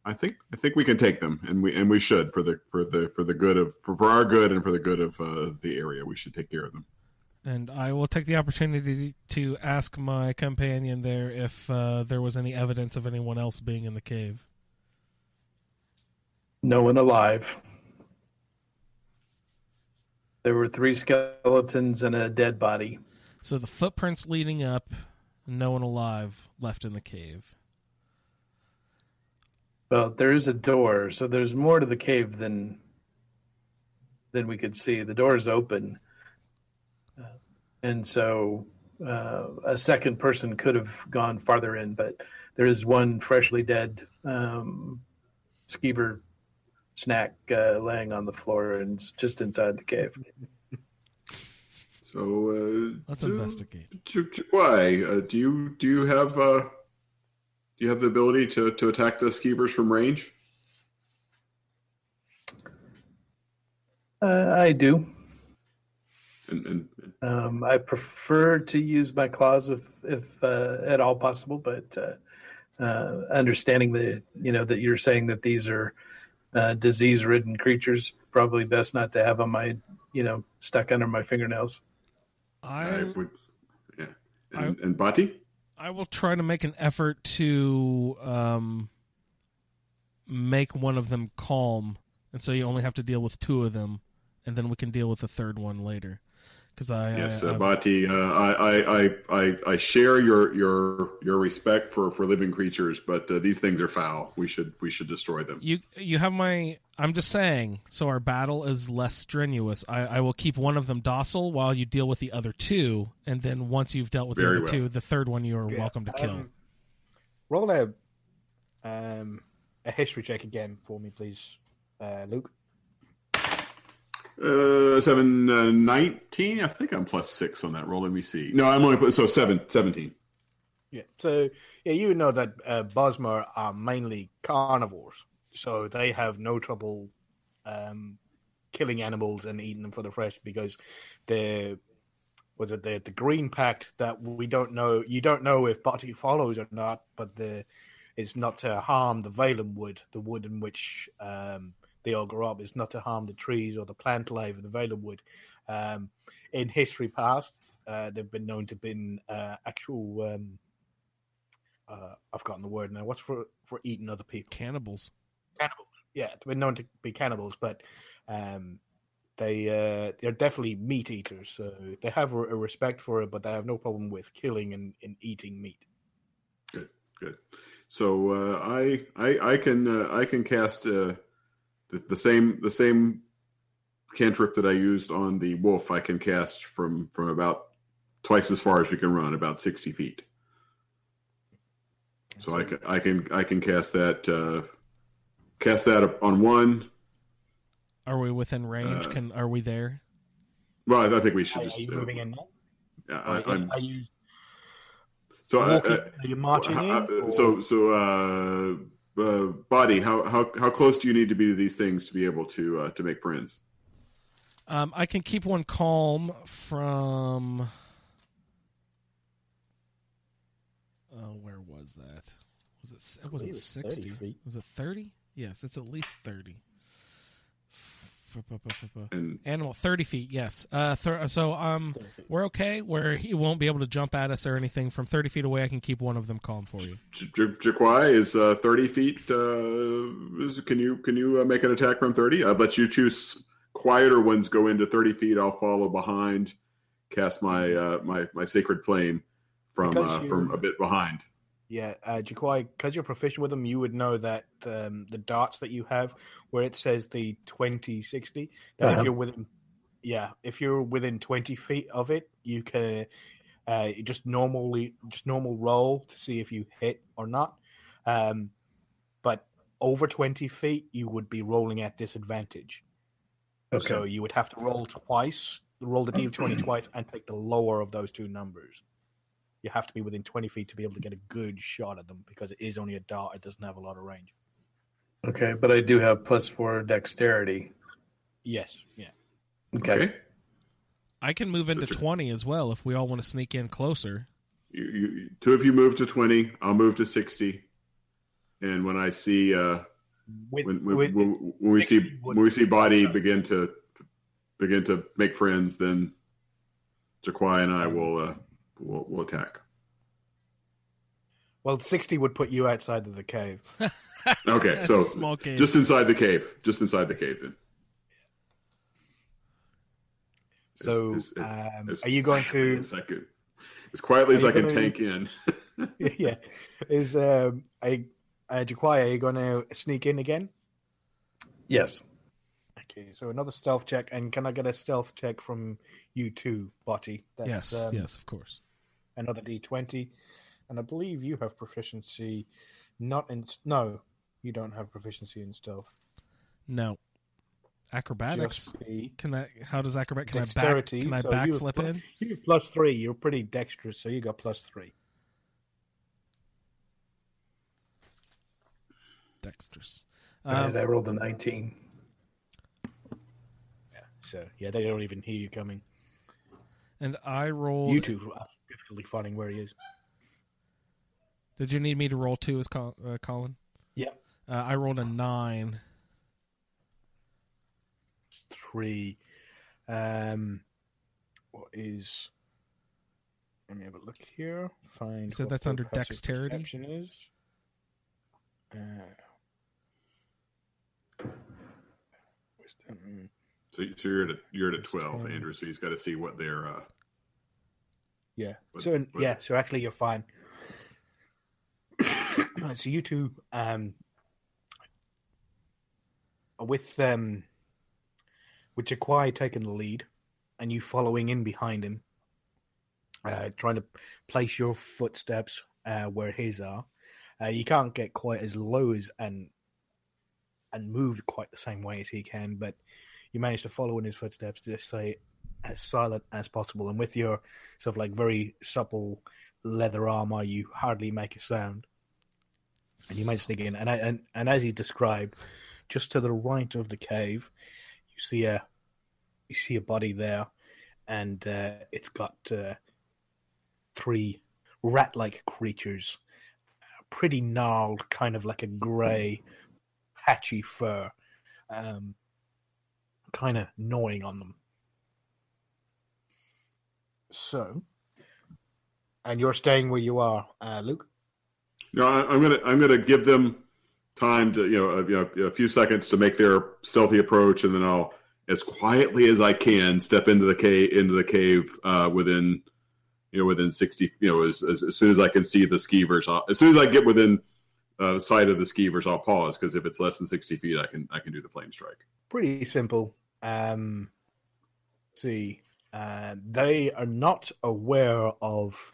I think we can take them, and we should for the good of for our good and for the good of the area. We should take care of them. And I will take the opportunity to ask my companion there if there was any evidence of anyone else being in the cave. No one alive. There were 3 skeletons and a dead body. So the footprints leading up, no one alive left in the cave. Well, there is a door, so there's more to the cave than we could see. The door is open. And so a second person could have gone farther in, but there is one freshly dead skeever snack laying on the floor, and it's just inside the cave. So let's investigate. Why do you have the ability to attack the skeevers from range? I do. And I prefer to use my claws if at all possible, but understanding that you're saying that these are disease-ridden creatures, probably best not to have them stuck under my fingernails. I would, yeah. And Bati? I will try to make an effort to make one of them calm, and so you only have to deal with 2 of them, and then we can deal with the third one later. Bati, I share your respect for living creatures, but these things are foul. We should destroy them. You have my. I'm just saying. So our battle is less strenuous. I will keep one of them docile while you deal with the other 2, and then once you've dealt with the other 2, the third one you are welcome to kill. Roll a history check again for me, please, Luke. 19. I think I'm +6 on that roll. Let me see. No, I'm only 17. Yeah. So you know that Bosmer are mainly carnivores, so they have no trouble killing animals and eating them for the fresh, because the Green Pact that we don't know. You don't know if Bati follows or not, but it's not to harm the Valen wood, the wood in which they all grow up. Is not to harm the trees or the plant life of the Valen wood. In history past, they've been known to have been actual. I've forgotten the word now. What's for eating other people? Cannibals. Cannibals. Yeah, they've been known to be cannibals, but they're definitely meat eaters. So they have a respect for it, but they have no problem with killing and eating meat. Good. So I can cast the same cantrip that I used on the wolf. I can cast from about twice as far as we can run, about 60 feet. So I can cast that on one. Are we within range? Are we there? Well, I think we should Are you moving in now? Yeah, are you? So Walking, are you marching in? So Body, how close do you need to be to these things to be able to make friends? I can keep one calm from. Where was that? It wasn't 60. Was it 30? Yes, it's at least 30. And Animal 30 feet. Yes. So we're okay. Where he won't be able to jump at us or anything from 30 feet away. I can keep one of them calm for you. Jaquai is 30 feet. Can you make an attack from 30? I'll let you choose. Quieter ones go into 30 feet. I'll follow behind. Cast my my sacred flame from a bit behind. Yeah, Jaquai, because you're proficient with them, you would know that the darts that you have, where it says the 20-60, that if you're within 20 feet of it, you can just normal roll to see if you hit or not. But over 20 feet, you would be rolling at disadvantage. Okay. So you would have to roll the D20 twice, and take the lower of those two numbers. You have to be within 20 feet to be able to get a good shot at them, because it is only a dart. It doesn't have a lot of range. Okay, but I do have +4 dexterity. Yes, yeah. Okay. I can move into 20 as well if we all want to sneak in closer. You two of you move to 20. I'll move to 60. And when I see when we see Body begin to make friends, then Jaquai and I will attack. Well, 60 would put you outside of the cave. Okay, so small cave. Just inside the cave then. So, are you going to as quietly as I can tank in? Yeah, Jaquai, are you going to sneak in again? Yes. Okay, so another stealth check, and can I get a stealth check from you too, Botty? Yes, of course. Another D20, and I believe you have proficiency. No, you don't have proficiency in stealth. No. Acrobatics. How does acrobat? Can Dexterity. I backflip in? You have +3. You're pretty dexterous, so you got +3. Dexterous. I rolled a 19. Yeah. So they don't even hear you coming. And I rolled. You two are difficultly finding where he is. Did you need me to roll 2 as Colin? Yeah. I rolled a 9. 3. What is? Let me have a look here. Find. So that's under dexterity. Perception is. So you're at a 12, Andrew. So he's got to see what they're. Yeah. So actually, you're fine. So you two, with Jaquai taking the lead, and you following in behind him, trying to place your footsteps where his are. You can't get quite as low as and move quite the same way as he can, but you manage to follow in his footsteps to stay as silent as possible. And with your sort of like very supple leather armor, you hardly make a sound. And you manage to sneak in. And as he described, just to the right of the cave, you see a body there, and it's got 3 rat-like creatures, pretty gnarled, kind of like a grey, patchy fur, kind of gnawing on them. So, and you're staying where you are, Luke? No, I'm gonna give them time to a few seconds to make their stealthy approach, and then I'll, as quietly as I can, step into the cave within 60. As soon as I can see the skeevers, as soon as I get within sight of the skeevers, I'll pause, because if it's less than 60 feet, I can do the flame strike. Pretty simple. They are not aware of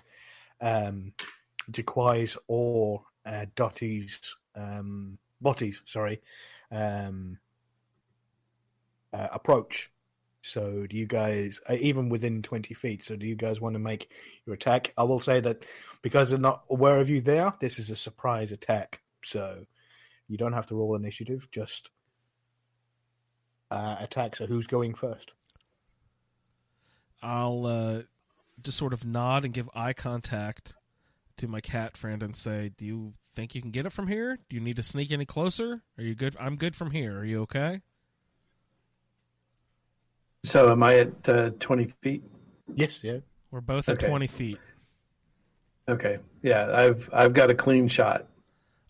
Jaquai's or Botty's approach. So do you guys, even within 20 feet, so do you guys want to make your attack? I will say that because they're not aware of you there, this is a surprise attack. So You don't have to roll initiative, just attack. So who's going first? I'll just sort of nod and give eye contact to my cat friend and say, "Do you think you can get it from here? Do you need to sneak any closer? Are you good? I'm good from here. Are you okay?" So am I at 20 feet? Yes, yeah. We're both at Okay. 20 feet. Okay. Yeah, I've got a clean shot.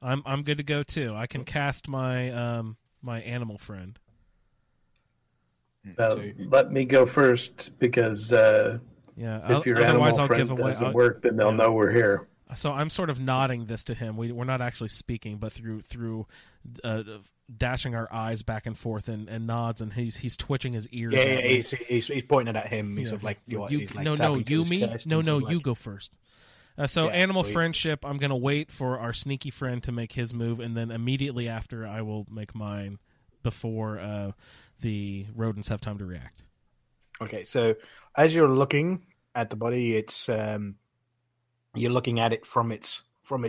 I'm good to go too. I can cast my my animal friend. Let me go first because Yeah. if your Otherwise, animal I'll friend give away. doesn't work, then they'll know we're here. So I'm sort of nodding this to him. We're not actually speaking, but through dashing our eyes back and forth and nods, and he's twitching his ears. Yeah, he's pointing at him. He's Yeah. sort of like, he's like no, tapping to you his me, chest no, and sort of you like- go first. Yeah, Animal so he- friendship. I'm gonna wait for our sneaky friend to make his move, and then immediately after, I will make mine before the rodents have time to react. Okay, so as you're looking at the body, it's you're looking at it from its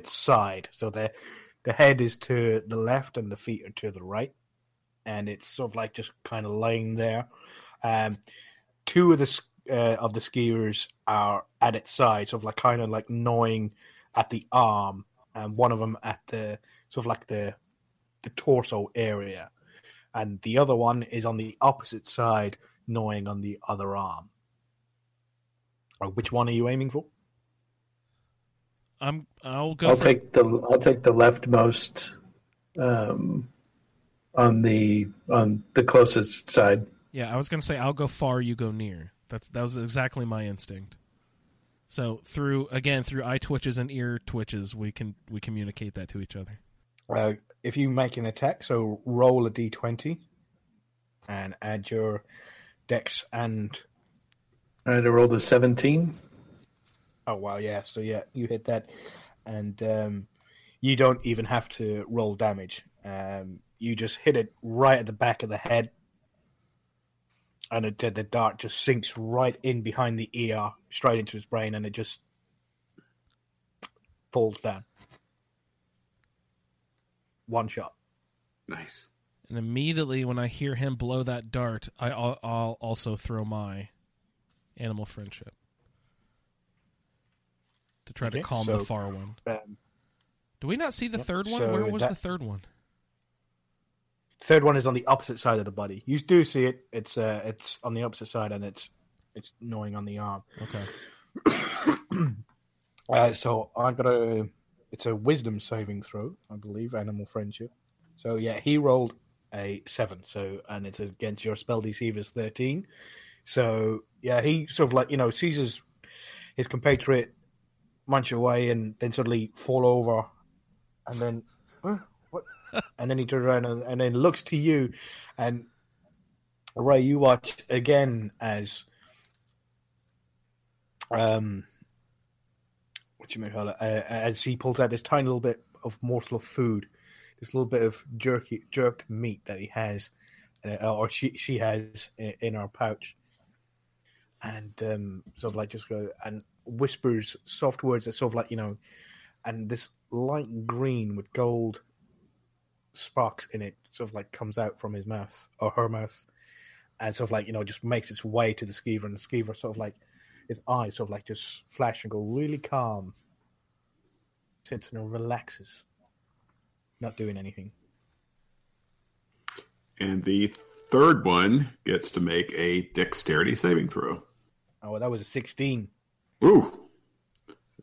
side. So the head is to the left and the feet are to the right, and it's sort of like just kind of lying there. Two of the skiers are at its side, sort of like kind of like gnawing at the arm, and one of them at the sort of like the torso area, and the other one is on the opposite side, gnawing on the other arm. Which one are you aiming for? I'll go. I'll take the leftmost on the closest side. Yeah, I was gonna say I'll go far, you go near. That was exactly my instinct. So through eye twitches and ear twitches, we communicate that to each other. If you make an attack, so roll a d20 and add your dex and... All right, I rolled a 17. Oh, wow, yeah. So, yeah, you hit that. And you don't even have to roll damage. You just hit it right at the back of the head. And the dart just sinks right in behind the ear, straight into his brain, and it just falls down. One shot. Nice. And immediately when I hear him blow that dart, I'll also throw my animal friendship to try to calm the far one. Do we not see the third one? so Where was the third one? Third one is on the opposite side of the body. You do see it. It's on the opposite side, and it's gnawing on the arm. Okay. So I'm gonna. It's a wisdom saving throw, I believe. Animal friendship. So yeah, he rolled a 7. So and it's against your spell DC is 13. So yeah, he sort of like sees his compatriot munch away and then suddenly fall over, and then what? And then he turns around and then looks to you, and Ray, you watch again as as he pulls out this tiny little bit of morsel of food, this little bit of jerked meat that he has, or she has in her pouch, and sort of like just go and whispers soft words that sort of like and this light green with gold sparks in it sort of like comes out from his mouth or her mouth, and sort of like just makes its way to the skeever, and the skeever sort of like his eyes sort of like just flash and go really calm, sits and relaxes, not doing anything. And the third one gets to make a dexterity saving throw. Oh, well, that was a 16. Ooh,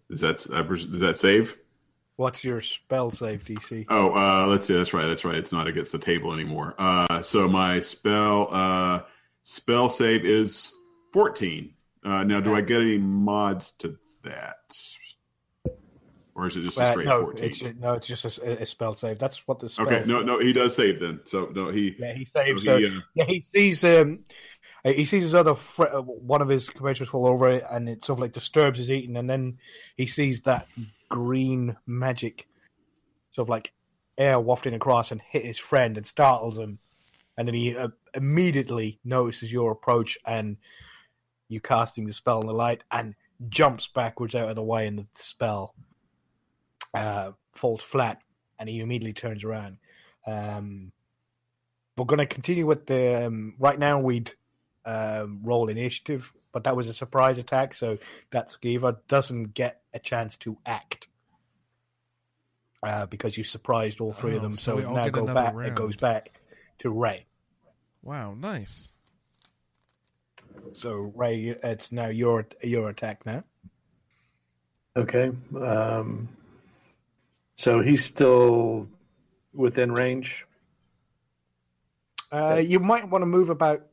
does that save? What's your spell save DC? Oh, let's see. That's right. It's not against the table anymore. So my spell save is 14. Now, do I get any mods to that, or is it just a straight 14? It's just a spell save. That's what the spell. Okay, no, he does save then. So no, he saves. So he sees his other one of his compatriots fall over it, and it sort of like disturbs his eating, and then he sees that green magic sort of like air wafting across and hit his friend and startles him, and then he immediately notices your approach and you casting the spell in the light and jumps backwards out of the way, and the spell falls flat, and he immediately turns around. We're going to continue with the right now. We'd roll initiative, but that was a surprise attack, so that Skiva doesn't get a chance to act because you surprised all three of them. so So we all now get go another back. round. It goes back to Ray. Wow, nice. So Ray, it's now your attack now. Okay. So he's still within range. You might want to move about,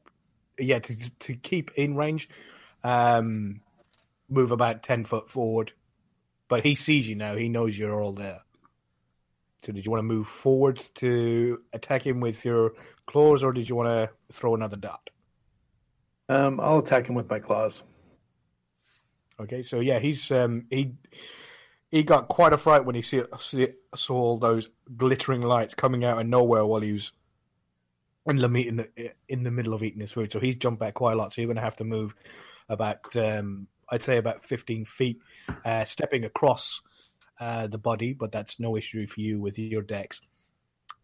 to keep in range. Move about 10 foot forward, but he sees you now. He knows you're all there. So, did you want to move forward to attack him with your claws, or did you want to throw another dart? I'll attack him with my claws. Okay, so yeah, he's he got quite a fright when he saw all those glittering lights coming out of nowhere while he was in the middle of eating his food. So he's jumped back quite a lot. So you're going to have to move about, I'd say about 15 feet, stepping across the body, but that's no issue for you with your dex.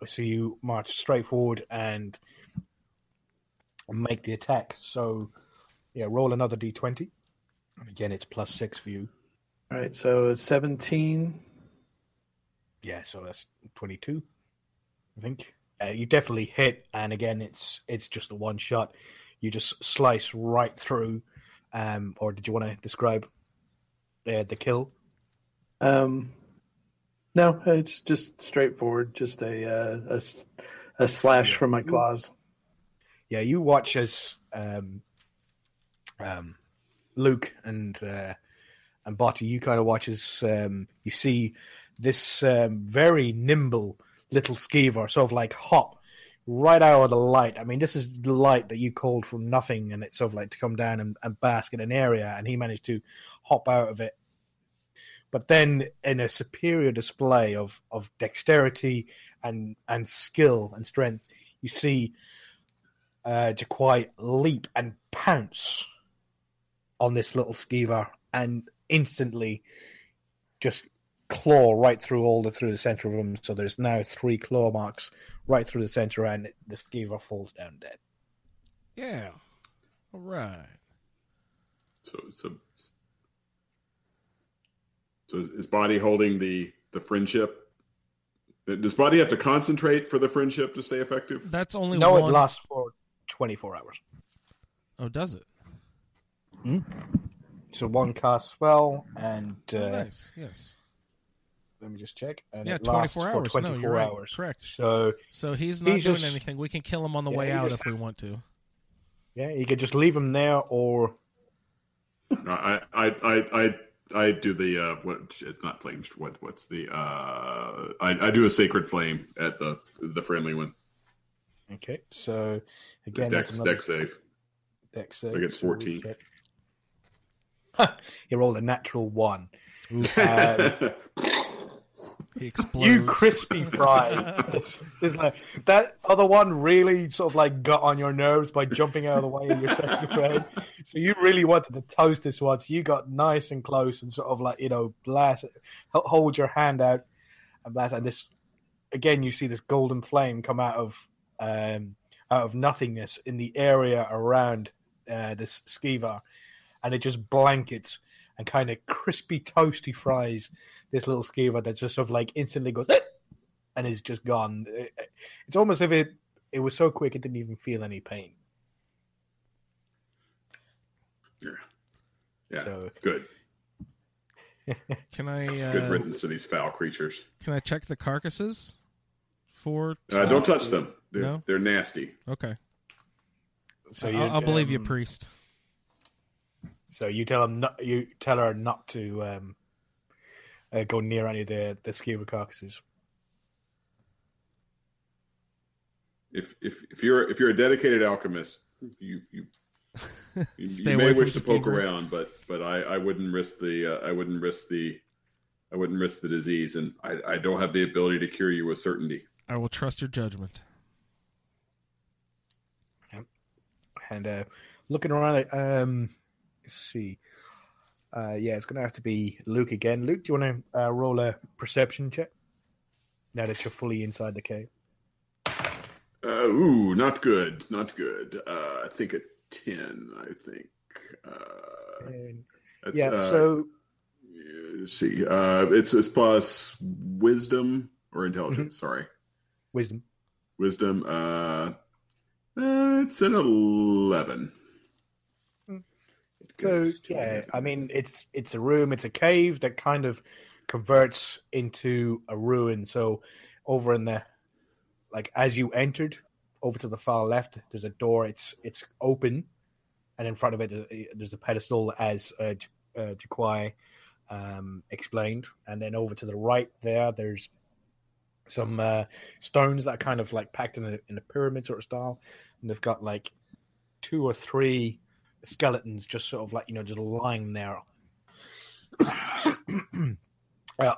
So you march straight forward and make the attack. So yeah, roll another d20. And again, it's +6 for you. All right, so it's 17. Yeah, so that's 22, I think. You definitely hit, and again, it's just a one shot. You just slice right through. Or did you want to describe the kill? No, it's just straightforward. Just a slash from my claws. Yeah, you watch as Luke and Botti, you kind of watch as you see this very nimble little skeever sort of like hop right out of the light. I mean, this is the light that you called from nothing, and it's sort of like to come down and bask in an area, and he managed to hop out of it. But then in a superior display of dexterity and skill and strength, you see Jaquai leap and pounce on this little skeever and instantly just claw right through the center of him. So there's now 3 claw marks right through the center, and the skeever falls down dead. Yeah. All right. So is Body holding the friendship? Does Body have to concentrate for the friendship to stay effective? That's only No, one. it lasts for 24 hours. Oh, does it? So one cast spell, and Nice. Yes. let me just check. And Yeah, it lasts 24 for hours. 24 No, you're right. hours. Correct. So he's not he's doing just- anything. We can kill him on the Yeah, way he out just- if we want to. yeah, you could just leave him there, or I do the what? It's not flames. What's the? I do a sacred flame at the friendly one. okay. So again, Dex that's another save. dex save. I get 14. He rolled a natural 1. He explodes. You crispy fry. This like, that other one really sort of like got on your nerves by jumping out of the way of your second frame. So you really wanted to toast this one. So you got nice and close and sort of like, blast, hold your hand out and blast. And this, again, you see this golden flame come out of nothingness in the area around this skeever, and it just blankets and kind of crispy, toasty fries this little skeever that just sort of like instantly goes and is just gone. It's almost as if it was so quick it didn't even feel any pain. Yeah, So- good. Can I? Good riddance to these foul creatures. Can I check the carcasses for? Don't touch them. No? They're nasty. Okay. So I'll believe you, priest. So you tell her not to go near any of the skeever carcasses. If you're a dedicated alchemist, you Stay may away wish from to poke skeever. around, but I wouldn't risk the disease, and I don't have the ability to cure you with certainty. I will trust your judgment. And looking around, let's see. Yeah, it's going to have to be Luke again. Luke, do you want to roll a perception check? now that you're fully inside the cave? Not good. Not good. I think a 10, I think. So... Let's see. It's plus wisdom or intelligence, sorry. Wisdom. Wisdom. It's an 11. So, yeah, I mean, it's a room, it's a cave that kind of converts into a ruin. So over in the, like, as you entered, over to the far left, there's a door. It's open, and in front of it, there's a pedestal, as Jaquai explained. And then over to the right there's some stones that are kind of like packed in a pyramid sort of style, and they've got like 2 or 3 skeletons just sort of like, just lying there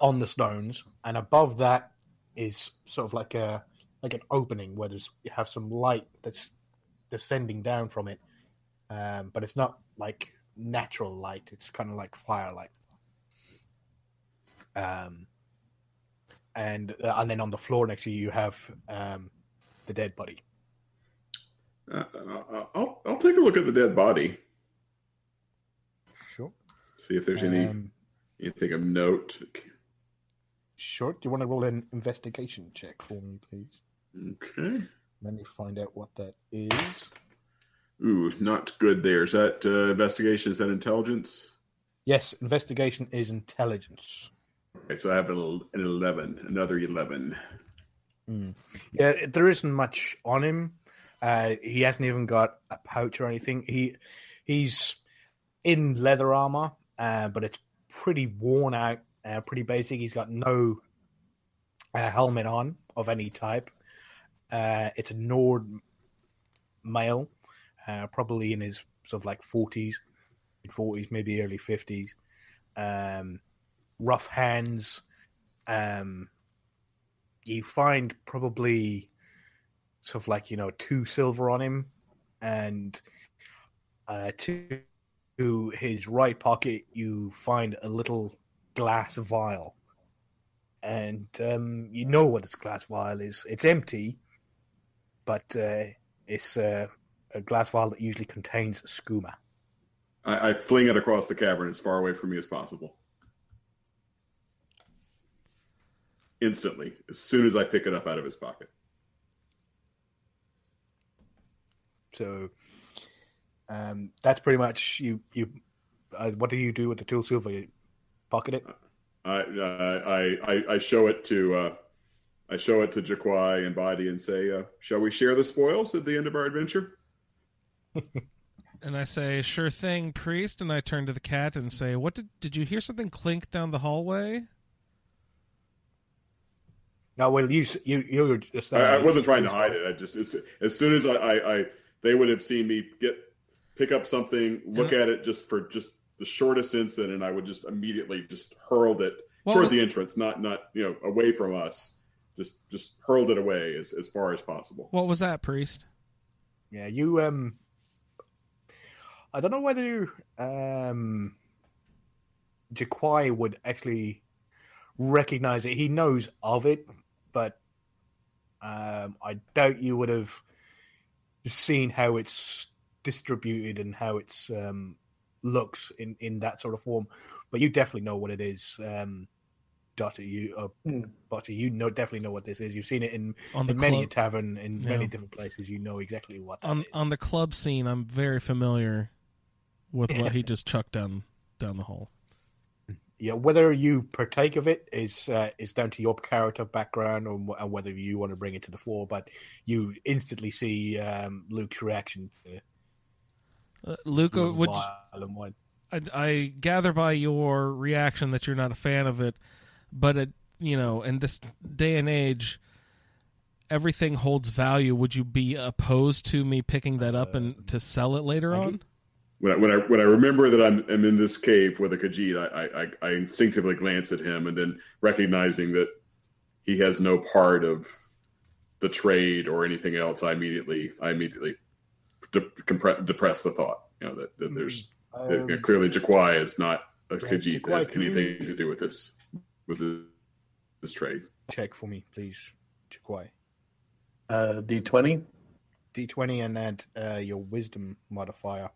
on the stones. And above that is sort of like an opening where you have some light that's descending down from it, but it's not like natural light. It's kind of like firelight. And then on the floor next to you have the dead body. I'll take a look at the dead body. Sure. See if there's anything of note. Sure. Do you want to roll an investigation check for me, please? Okay. Let me find out what that is. Ooh, not good there. Is that investigation? Is that intelligence? Yes, investigation is intelligence. Okay, so I have an 11, another 11. Yeah, there isn't much on him. He hasn't even got a pouch or anything. He's in leather armor, but it's pretty worn out, pretty basic. He's got no helmet on of any type. It's a Nord male, probably in his sort of like 40s, maybe early 50s. Rough hands. You find probably sort of like, 2 silver on him, and to his right pocket you find a little glass vial, and you know what this glass vial is. It's empty, but it's a glass vial that usually contains skooma. I fling it across the cavern as far away from me as possible. Instantly, as soon as I pick it up out of his pocket. So that's pretty much you. What do you do with the 2 silver? You pocket it? I show it to Jaquai and Badi and say, "Shall we share the spoils at the end of our adventure?" And I say, "Sure thing, priest." And I turn to the cat and say, "What did you hear something clink down the hallway?" No, well, you were just. I wasn't trying to hide it. I just as soon as they would have seen me pick up something, look at it just for the shortest instant, and I would just immediately just hurled it towards the entrance, not away from us. Just hurled it away as far as possible. What was that, priest? Yeah, you I don't know whether Jaquai would actually recognize it. He knows of it, but I doubt you would have seen how it's distributed and how it's looks in that sort of form. But you definitely know what it is, Dottie. Botty, definitely know what this is. You've seen it in many a tavern, in many different places. You know exactly what that is. On the club scene, I'm very familiar with what he just chucked down the hole. Yeah, whether you partake of it is down to your character background, or whether you want to bring it to the fore. But you instantly see Luke's reaction. Luke, I gather by your reaction that you're not a fan of it, but in this day and age, everything holds value. Would you be opposed to me picking that up and to sell it later on? When I remember that I'm in this cave with a Khajiit, I instinctively glance at him, and then recognizing that he has no part of the trade or anything else, I immediately depress the thought. That there's clearly Jaquai is not a Khajiit that has anything to do with this trade. check for me, please, Chikwai. D20. D20 and add your wisdom modifier.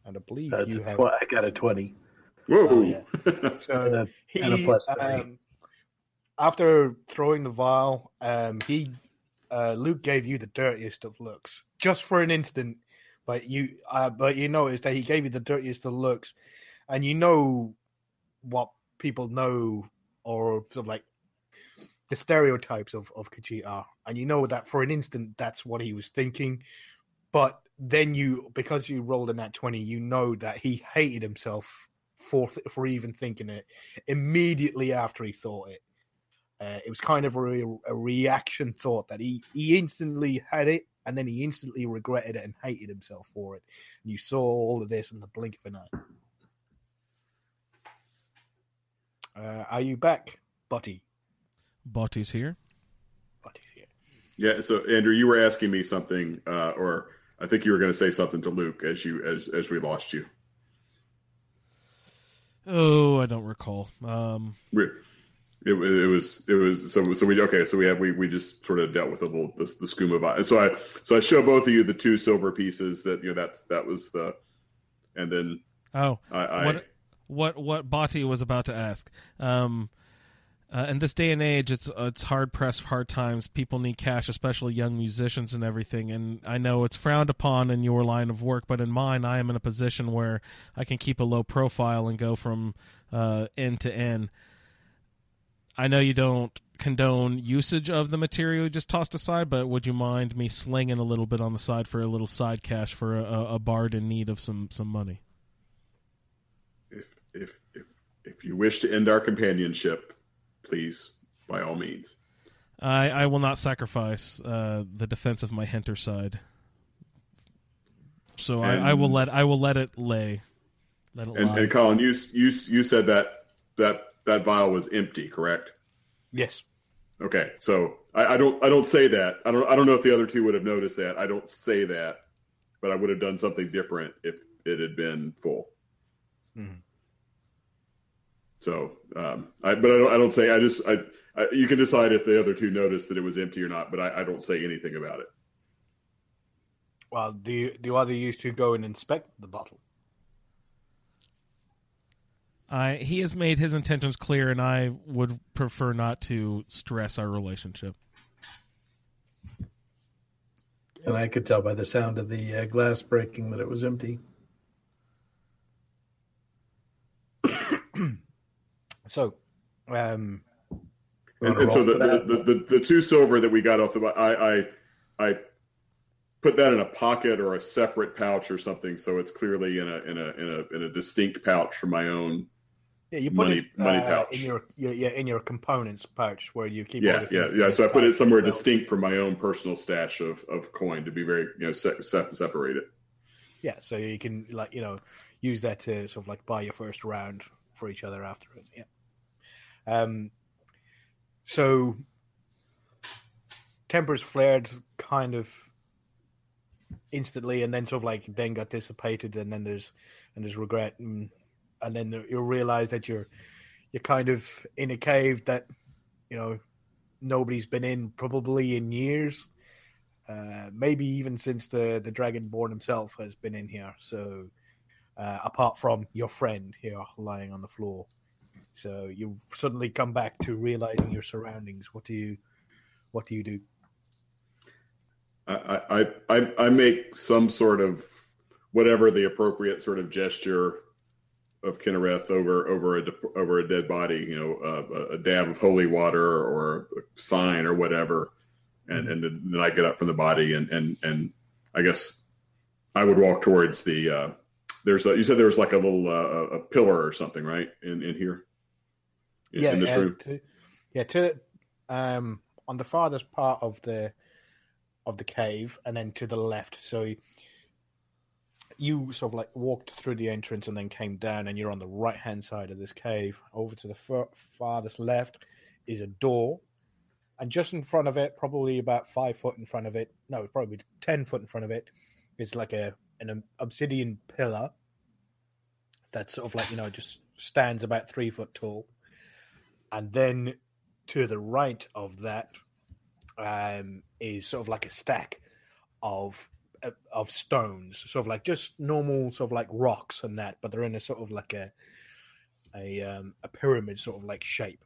And I believe That's you have. I got a 20. Whoa! Oh, yeah. And So a plus 3. After throwing the vial, Luke gave you the dirtiest of looks, just for an instant. But you noticed that he gave you the dirtiest of looks, and you know what people know, or sort of like the stereotypes of Khajiit are, and you know that for an instant that's what he was thinking. But then because you rolled a nat 20, you know that he hated himself for even thinking it immediately after he thought it. It was kind of a reaction thought that he instantly had it, and then he instantly regretted it and hated himself for it. And you saw all of this in the blink of an eye. Are you back, Butty? Botty's here. Butty's here. Yeah. So Andrew, you were asking me something, or I think you were going to say something to Luke as we lost you. Oh, I don't recall. It was so we just sort of dealt with a little the skooma vibe. So I show both of you the 2 silver pieces that that was the, and then what Bati was about to ask. In this day and age, it's hard pressed, hard times. People need cash, especially young musicians and everything. And I know it's frowned upon in your line of work, but in mine, I am in a position where I can keep a low profile and go from end to end. I know you don't condone usage of the material you just tossed aside, but would you mind me slinging a little bit on the side for a little side cash for a bard in need of some money? If you wish to end our companionship, please, by all means. I will not sacrifice the defense of my Henter side. So I will let it lay. Let it lie. And Colin, you said that vial was empty, correct? Yes. Okay, so I don't say that. I don't know if the other 2 would have noticed that. I don't say that, but I would have done something different if it had been full. Mm-hmm. So, I don't say. You can decide if the other 2 noticed that it was empty or not, but I don't say anything about it. Well, do either you 2 go and inspect the bottle? He has made his intentions clear, and I would prefer not to stress our relationship. And I could tell by the sound of the glass breaking that it was empty. So, and so the 2 silver that we got off I put that in a pocket or a separate pouch or something, so it's clearly in a distinct pouch from my own. Yeah, you put money pouch in your components pouch where you keep. Yeah. So I put it somewhere distinct from my own personal stash of coin to be very separated. Yeah, so you can use that to sort of like buy your first round for each other afterwards. Yeah. So tempers flared kind of instantly, and then sort of like then got dissipated, and then there's regret, and then you realize that you're kind of in a cave that nobody's been in probably in years, maybe even since the Dragonborn himself has been in here. So apart from your friend here lying on the floor. So you suddenly come back to realizing your surroundings. What do you do? I make some sort of whatever the appropriate sort of gesture of Kinnereth over a dead body, a dab of holy water or a sign or whatever, and then I get up from the body and I guess I would walk towards the. You said there was like a little a pillar or something, right? In here. In this room. On the farthest part of the cave, and then to the left. So you sort of like walked through the entrance and then came down, and you're on the right hand side of this cave. Over to the farthest left is a door, and just in front of it, probably about 5 foot in front of it, no, probably 10 foot in front of it, is like an obsidian pillar that sort of like just stands about 3 foot tall. And then to the right of that is sort of like a stack of stones, sort of like just normal sort of like rocks and that, but they're in a sort of like a pyramid sort of like shape.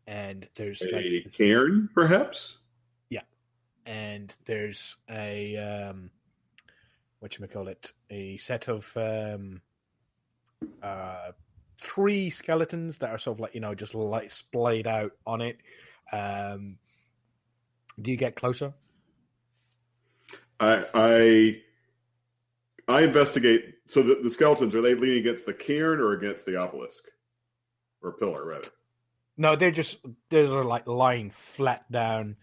And there's a cairn, perhaps. Yeah, and there's a whatchamacallit, a set of 3 skeletons that are sort of like, just like splayed out on it. Do you get closer? I investigate. So the skeletons, are they leaning against the cairn or against the obelisk or pillar, rather? No, they're like lying flat down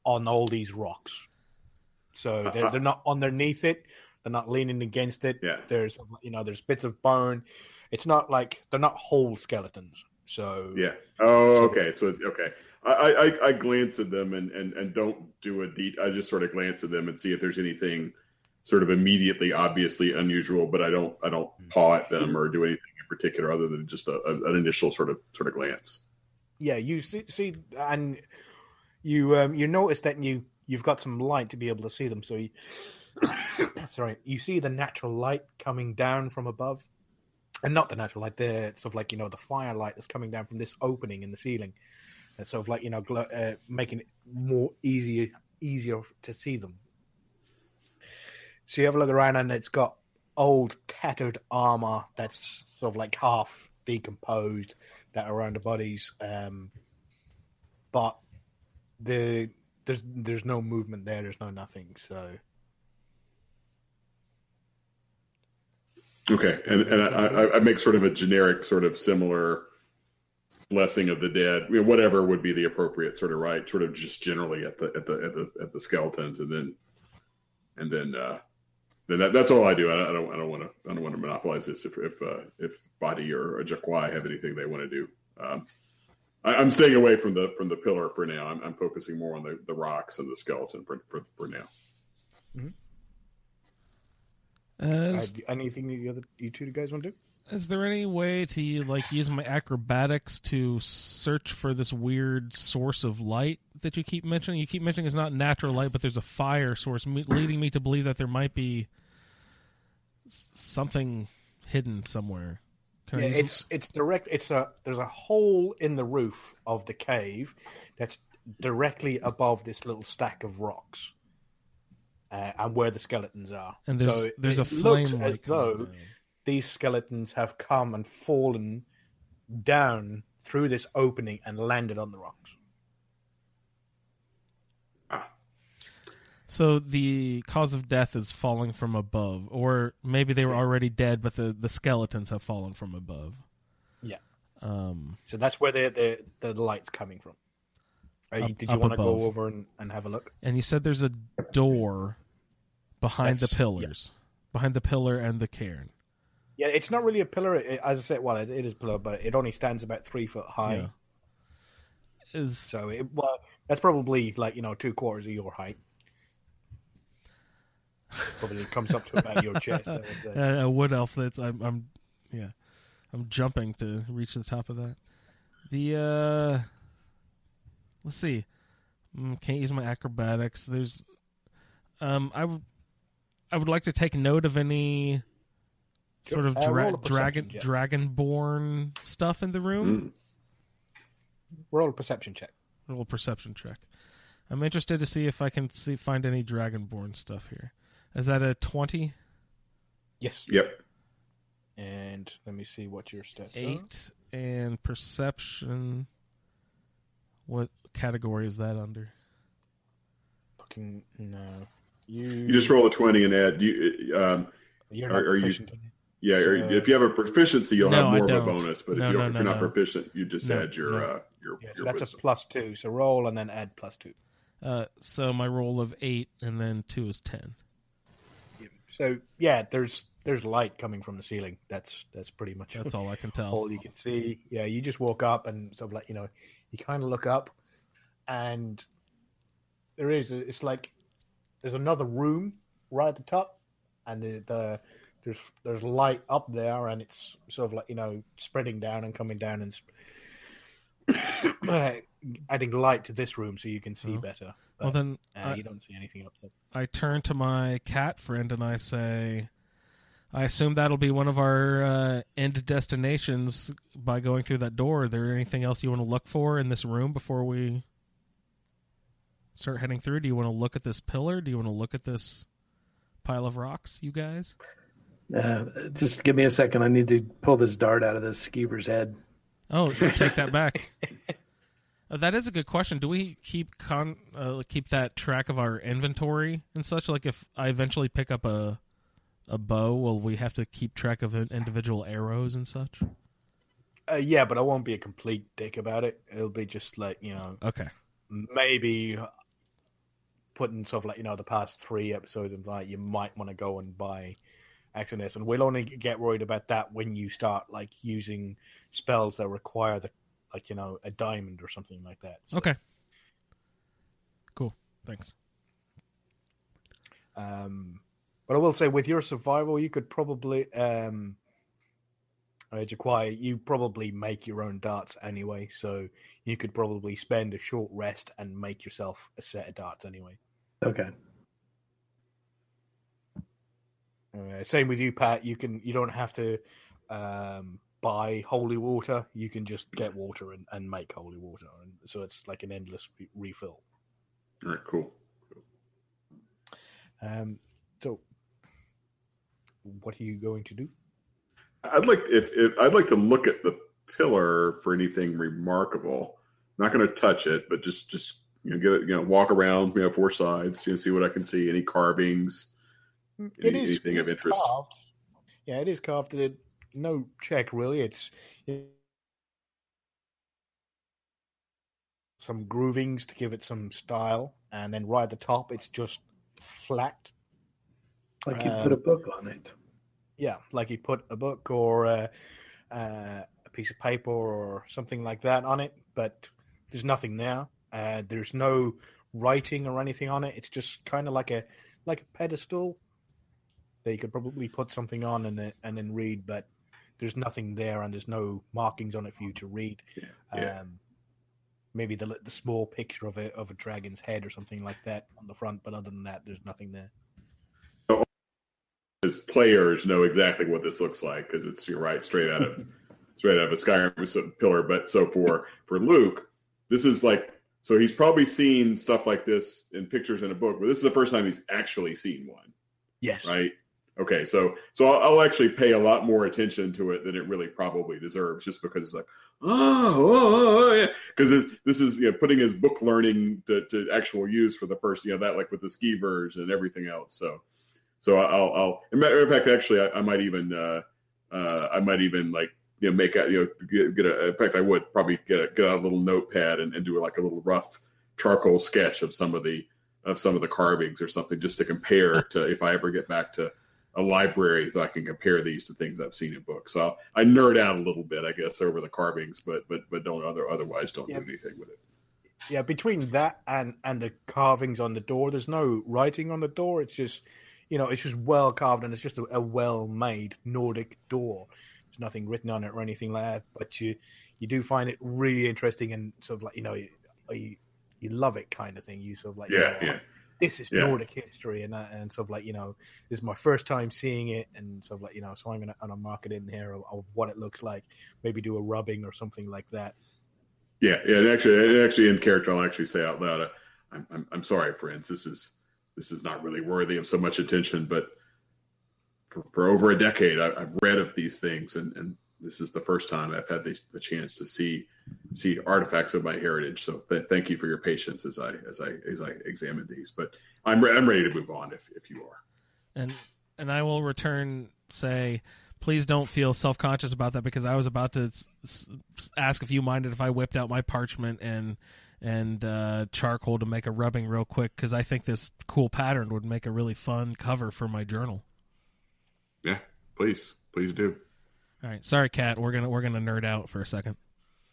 on all these rocks. So they're not underneath it. They're not leaning against it. Yeah. There's bits of bone. It's not like they're not whole skeletons. So yeah. Oh, okay. So okay. I glance at them and don't do a deep. I just sort of glance at them and see if there's anything sort of immediately obviously unusual, but I don't paw at them or do anything in particular other than just an initial sort of glance. Yeah, you see, and you notice that you've got some light to be able to see them. So you see the natural light coming down from above, and not the natural light, the sort of like the firelight that's coming down from this opening in the ceiling. That's sort of like making it more easier to see them. So you have a look around, and it's got old tattered armor that's sort of like half decomposed that are around the bodies, but there's no movement there. There's no nothing. So okay, and I make sort of a generic sort of similar blessing of the dead, whatever would be the appropriate sort of rite, sort of just generally at the skeletons, and then that's all I do. I don't want to monopolize this if Body or Jaquai have anything they want to do. I'm staying away from the pillar for now. I'm focusing more on the rocks and the skeleton for now. Mm-hmm. Anything you two guys want to do? Is there any way to use my acrobatics to search for this weird source of light that you keep mentioning? You keep mentioning it's not natural light, but there's a fire source leading me to believe that there might be something hidden somewhere. It's direct. There's a hole in the roof of the cave that's directly above this little stack of rocks, and where the skeletons are. And so there's a flame looks as though these skeletons have come and fallen down through this opening and landed on the rocks. So the cause of death is falling from above, or maybe they were already dead, but the skeletons have fallen from above. Yeah. So that's where the light's coming from. Did you want to go over and have a look? And you said there's a door behind the pillars, behind the pillar and the cairn. Yeah, it's not really a pillar. As I said, well, it is a pillar, but it only stands about 3 foot high. Yeah. So that's probably 3/4 of your height. Probably comes up to about your chest. A wood elf that's I'm jumping to reach the top of that. Let's see. Can't use my acrobatics. There's I would like to take note of any sort of dragonborn stuff in the room. Roll a perception check. Roll a perception check. I'm interested to see if I can find any dragonborn stuff here. Is that a 20? Yes. Yep. And let me see what your stats 8 and perception. What category is that under? Looking no. You just roll a 20 and add. You're not proficient. If you have a proficiency, you'll have more of a bonus. But if you're not proficient, you just add your so that's wisdom. a +2. So roll and then add +2. So my roll of 8 and then 2 is 10. So yeah, there's light coming from the ceiling. That's pretty much that's all I can tell. All you can see. Yeah, you just walk up and sort of you kind of look up, and it's like there's another room right at the top, and there's light up there, and it's sort of spreading down and coming down and adding light to this room so you can see better. But, well, then you don't see anything up there. I turn to my cat friend and I say, I assume that'll be one of our end destinations by going through that door. Is there anything else you want to look for in this room before we start heading through? Do you want to look at this pillar? Do you want to look at this pile of rocks, you guys? Just give me a second. I need to pull this dart out of this skeever's head. Oh, take that back. That is a good question. Do we keep that track of our inventory and such? Like if I eventually pick up a bow, will we have to keep track of individual arrows and such? Yeah, but I won't be a complete dick about it. It'll be just like, okay, maybe putting stuff like, the past 3 episodes and like you might want to go and buy Exodus, and we'll only get worried about that when you start like using spells that require a diamond or something like that. So, okay, cool, thanks. But I will say, with your survival, you could probably Jaquai, you probably make your own darts anyway, so you could probably spend a short rest and make yourself a set of darts anyway. Okay. Same with you, Pat. You don't have to buy holy water. You can just get water and make holy water, and so it's like an endless refill. All right, cool. So, what are you going to do? I'd like I'd like to look at the pillar for anything remarkable. I'm not going to touch it, but just get it, walk around, 4 sides, see what I can see. Any carvings, anything of interest. Carved. Yeah, it is carved. No check really. It's some groovings to give it some style, and then right at the top, it's just flat. Like you put a book on it. Yeah, like you put a book or a piece of paper or something like that on it, but there's nothing there. There's no writing or anything on it. It's just kind of like a pedestal that you could probably put something on and then read, but there's nothing there and there's no markings on it for you to read. Yeah. Maybe the small picture of a dragon's head or something like that on the front, but other than that, there's nothing there. As players know exactly what this looks like because it's straight out of a Skyrim pillar. But so for Luke, this is so he's probably seen stuff like this in pictures in a book, but this is the first time he's actually seen one. Yes. Right. Okay. So I'll actually pay a lot more attention to it than it really probably deserves, just because it's like, yeah, because this is putting his book learning to actual use for the first that like with the skeevers and everything else. So I'll matter of fact, actually, I might even make a get a. In fact, I would probably get a little notepad and do like a little rough charcoal sketch of some of the carvings or something, just to compare to if I ever get back to a library, so I can compare these to things I've seen in books. So I nerd out a little bit, I guess, over the carvings, but don't otherwise don't do anything with it. Yeah, between that and the carvings on the door, there's no writing on the door. It's just it's just well carved, and it's just a well-made Nordic door. There's nothing written on it or anything like that, but you do find it really interesting and sort of like you love it kind of thing. You sort of like this is Nordic history, and sort of like this is my first time seeing it, and sort of like so I'm gonna mark it in here of what it looks like. Maybe do a rubbing or something like that. Yeah. And actually in character, I'll actually say out loud, I'm sorry, friends. This is not really worthy of so much attention, but for over a decade, I've read of these things, and this is the first time I've had the chance to see artifacts of my heritage. So thank you for your patience as I examine these. But I'm ready to move on if you are. And I will return say, please don't feel self-conscious about that, because I was about to ask if you minded if I whipped out my parchment and charcoal to make a rubbing real quick, because I think this cool pattern would make a really fun cover for my journal. Yeah, please do. All right, sorry, Kat. We're gonna nerd out for a second.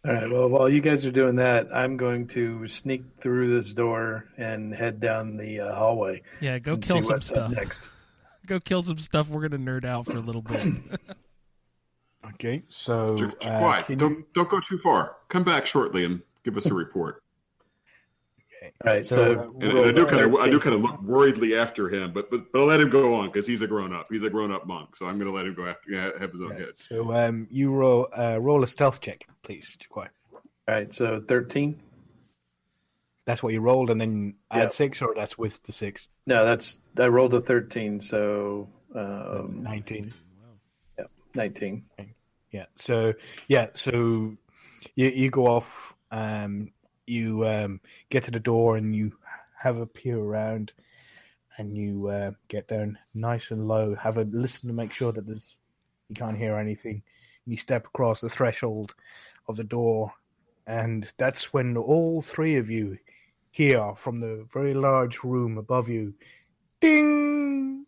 All right. Well, while you guys are doing that, I'm going to sneak through this door and head down the hallway. Yeah, go kill some stuff next. Go kill some stuff. We're gonna nerd out for a little bit. Okay, so quiet. Don't go too far. Come back shortly and give us a report. Okay. All right, so And I do kind of look worriedly after him, but I'll let him go on because he's a grown up. He's a grown up monk, so I'm going to let him go after. Have his own head. So you roll a stealth check, please, Jaquai. all right, so 13. That's what you rolled, and then add Yep. 6, or that's with the 6? No, I rolled a 13, so 19. 19. So you go off. You get to the door and you have a peer around, and you get down nice and low. Have a listen to make sure that you can't hear anything. You step across the threshold of the door, and that's when all three of you hear from the very large room above you, ding,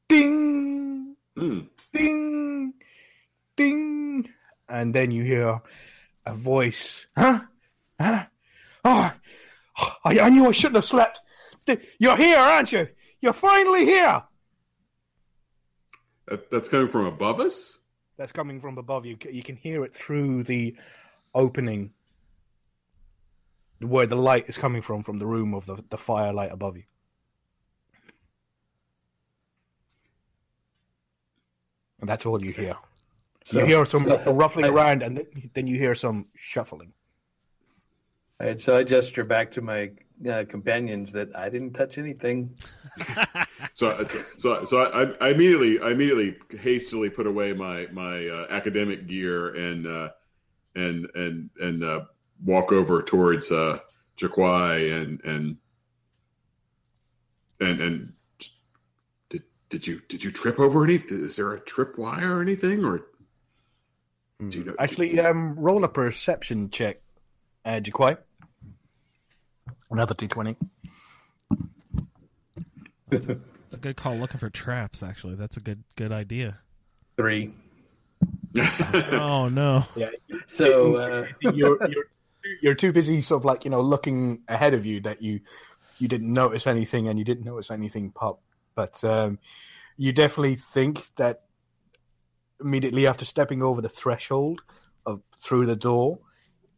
ding, ding, ding, and then you hear a voice. Huh? Oh, I knew I shouldn't have slept. You're here, aren't you? You're finally here. That's coming from above us? That's coming from above you. You can hear it through the opening where the light is coming from the room of the firelight above you. And that's all you hear. You hear some ruffling around, and then you hear some shuffling. All right, so I gesture back to my companions that I didn't touch anything. So I immediately hastily put away my academic gear and walk over towards Jaquai and did you trip over anything? Is there a trip wire or anything? Or do you know? Actually, roll a perception check, Jaquai. Another D20. It's a good call looking for traps, actually. That's a good idea. 3. Oh, no. Yeah. So you're too busy sort of looking ahead of you that you didn't notice anything, and you didn't notice anything pop. But you definitely think that immediately after stepping over the threshold through the door,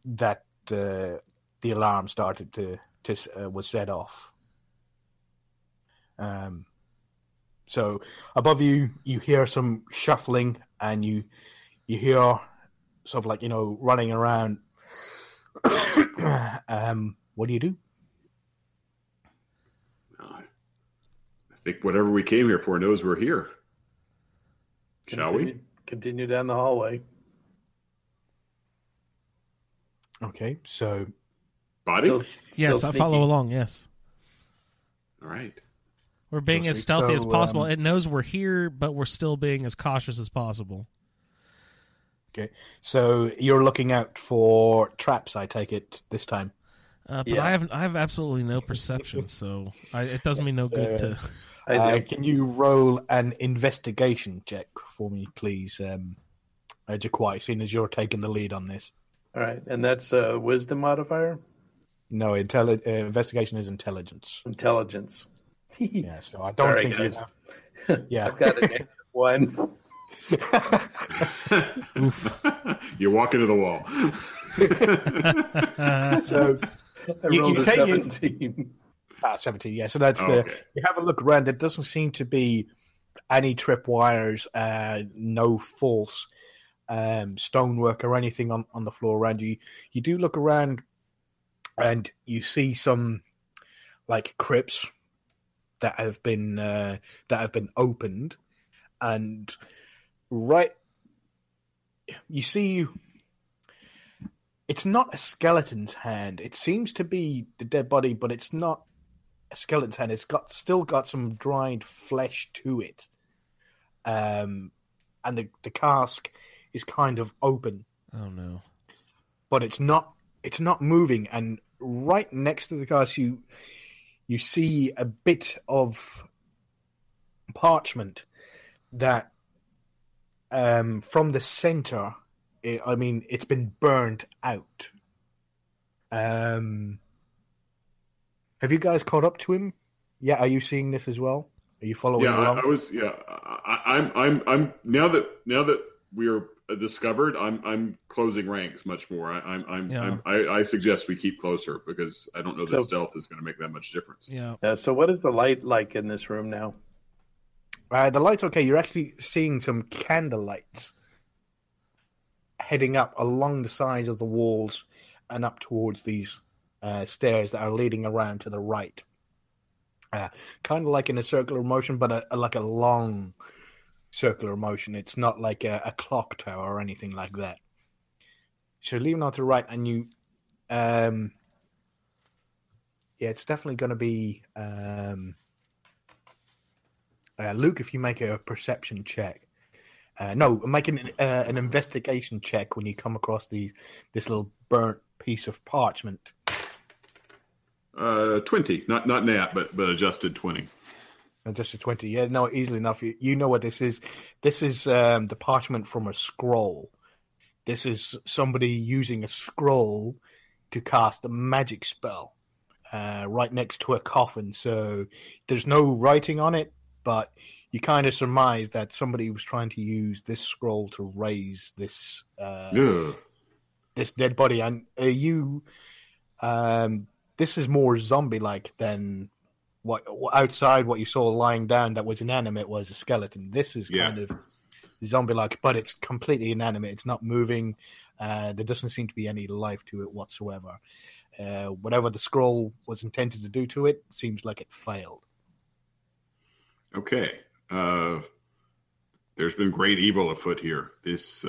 that the alarm started to was set off. So above you hear some shuffling, and you hear sort of running around. What do you do? I think whatever we came here for knows we're here. Shall we? Continue down the hallway. Okay, so Body? Yes, I follow along, yes. All right. We're being as stealthy as possible. It knows we're here, but we're still being as cautious as possible. Okay, so you're looking out for traps, I take it, this time. But I have absolutely no perception, so it does me no good to... Can you roll an investigation check for me, please, Jaquai, seeing as you're taking the lead on this? All right, and that's a wisdom modifier? No, investigation is intelligence. Intelligence. Yeah, so I don't think guys. you have... Yeah. I've got a -1. You walk into the wall. So I rolled a 17. 17, yeah. So that's good. Okay. You have a look around. There doesn't seem to be any trip wires, no false stonework or anything on the floor around you. You do look around, and you see some crypts that have been opened, and right, you see. It's not a skeleton's hand. It seems to be the dead body, but it's not a skeleton's hand. It's still got some dried flesh to it, and the cask is kind of open. Oh no! But it's not moving. And right next to the cask, you see a bit of parchment that, from the center. It's been burned out. Have you guys caught up to him? Yeah, are you seeing this as well? Are you following along? I was. Yeah, I'm now that we are discovered, I'm closing ranks much more. Yeah. I suggest we keep closer because I don't know that So- stealth is going to make that much difference. Yeah. So what is the light like in this room now? The light's okay. You're actually seeing some candle lights heading up along the sides of the walls and up towards these stairs that are leading around to the right. Kind of like in a circular motion, but like a long circular motion. It's not like a clock tower or anything like that. So leaving on to the right, and you, it's definitely going to be Luke. If you make a perception check, make an investigation check when you come across this little burnt piece of parchment. 20, not nat, but adjusted 20. Just a 20. Yeah, no, easily enough. You know what this is. This is the parchment from a scroll. This is somebody using a scroll to cast a magic spell right next to a coffin. So there's no writing on it, but you kind of surmise that somebody was trying to use this scroll to raise this this dead body. And this is more zombie-like than what you saw lying down that was inanimate was a skeleton. This is kind of zombie-like, but it's completely inanimate. It's not moving. There doesn't seem to be any life to it whatsoever. Whatever the scroll was intended to do to it seems like it failed. Okay. There's been great evil afoot here. This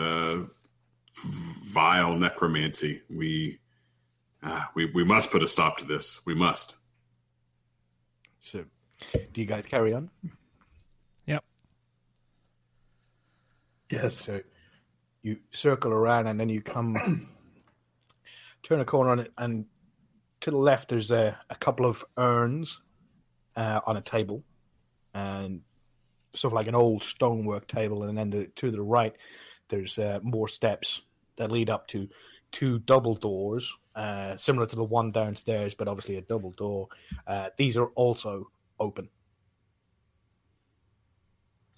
vile necromancy. We must put a stop to this. We must. So, do you guys carry on? Yep. Yes. So, you circle around and then you come, turn a corner on it, and to the left there's a couple of urns on a table, and sort of like an old stonework table, and then to the right there's more steps that lead up to two double doors, similar to the one downstairs, but obviously a double door. These are also open.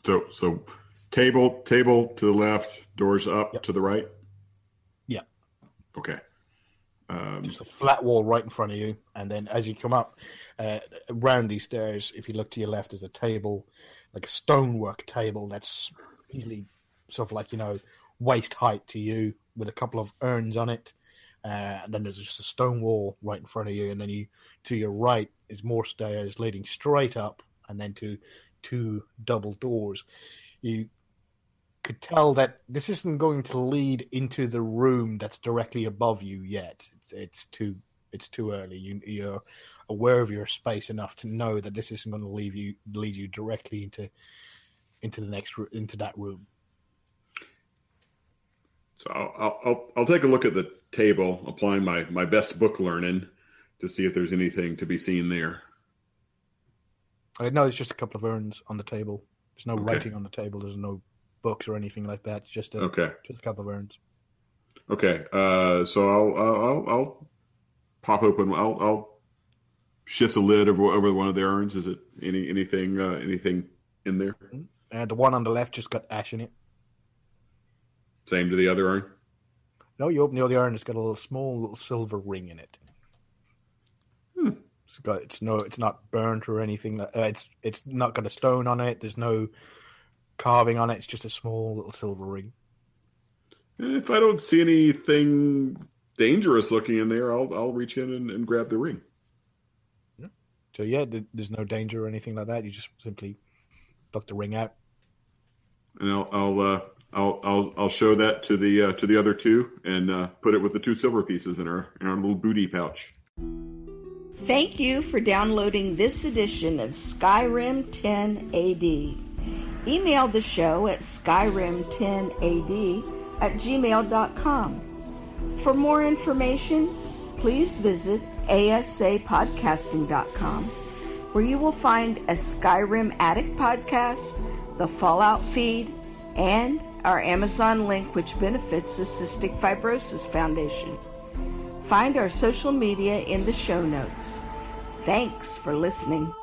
So table to the left, doors up to the right? Yeah. Okay. There's a flat wall right in front of you, and then as you come up around these stairs, if you look to your left, there's a table, like a stonework table that's easily sort of like, waist height to you, with a couple of urns on it. And then there's just a stone wall right in front of you, and then to your right is more stairs leading straight up, and then to two double doors. You could tell that this isn't going to lead into the room that's directly above you yet. It's too early. You're aware of your space enough to know that this isn't going to lead you directly into that room. So I'll take a look at the table, applying my best book learning to see if there's anything to be seen there. No, it's just a couple of urns on the table. There's no writing on the table. There's no books or anything like that. It's just a couple of urns. Okay. So I'll pop open. I'll shift the lid over one of the urns. Is it anything in there? The one on the left just got ash in it. Same to the other urn? No, you open the other urn, it's got a small silver ring in it. It's not burnt or anything. It's not got a stone on it. There's no carving on it. It's just a small little silver ring. If I don't see anything dangerous looking in there, I'll reach in and grab the ring. So there's no danger or anything like that. You just simply pluck the ring out. And I'll show that to the other two and put it with the two silver pieces in our little booty pouch. Thank you for downloading this edition of Skyrim 10 AD. Email the show at skyrim10ad@gmail.com. For more information, please visit asapodcasting.com, where you will find a Skyrim Addict podcast, the Fallout feed, and our Amazon link, which benefits the Cystic Fibrosis Foundation. Find our social media in the show notes. Thanks for listening.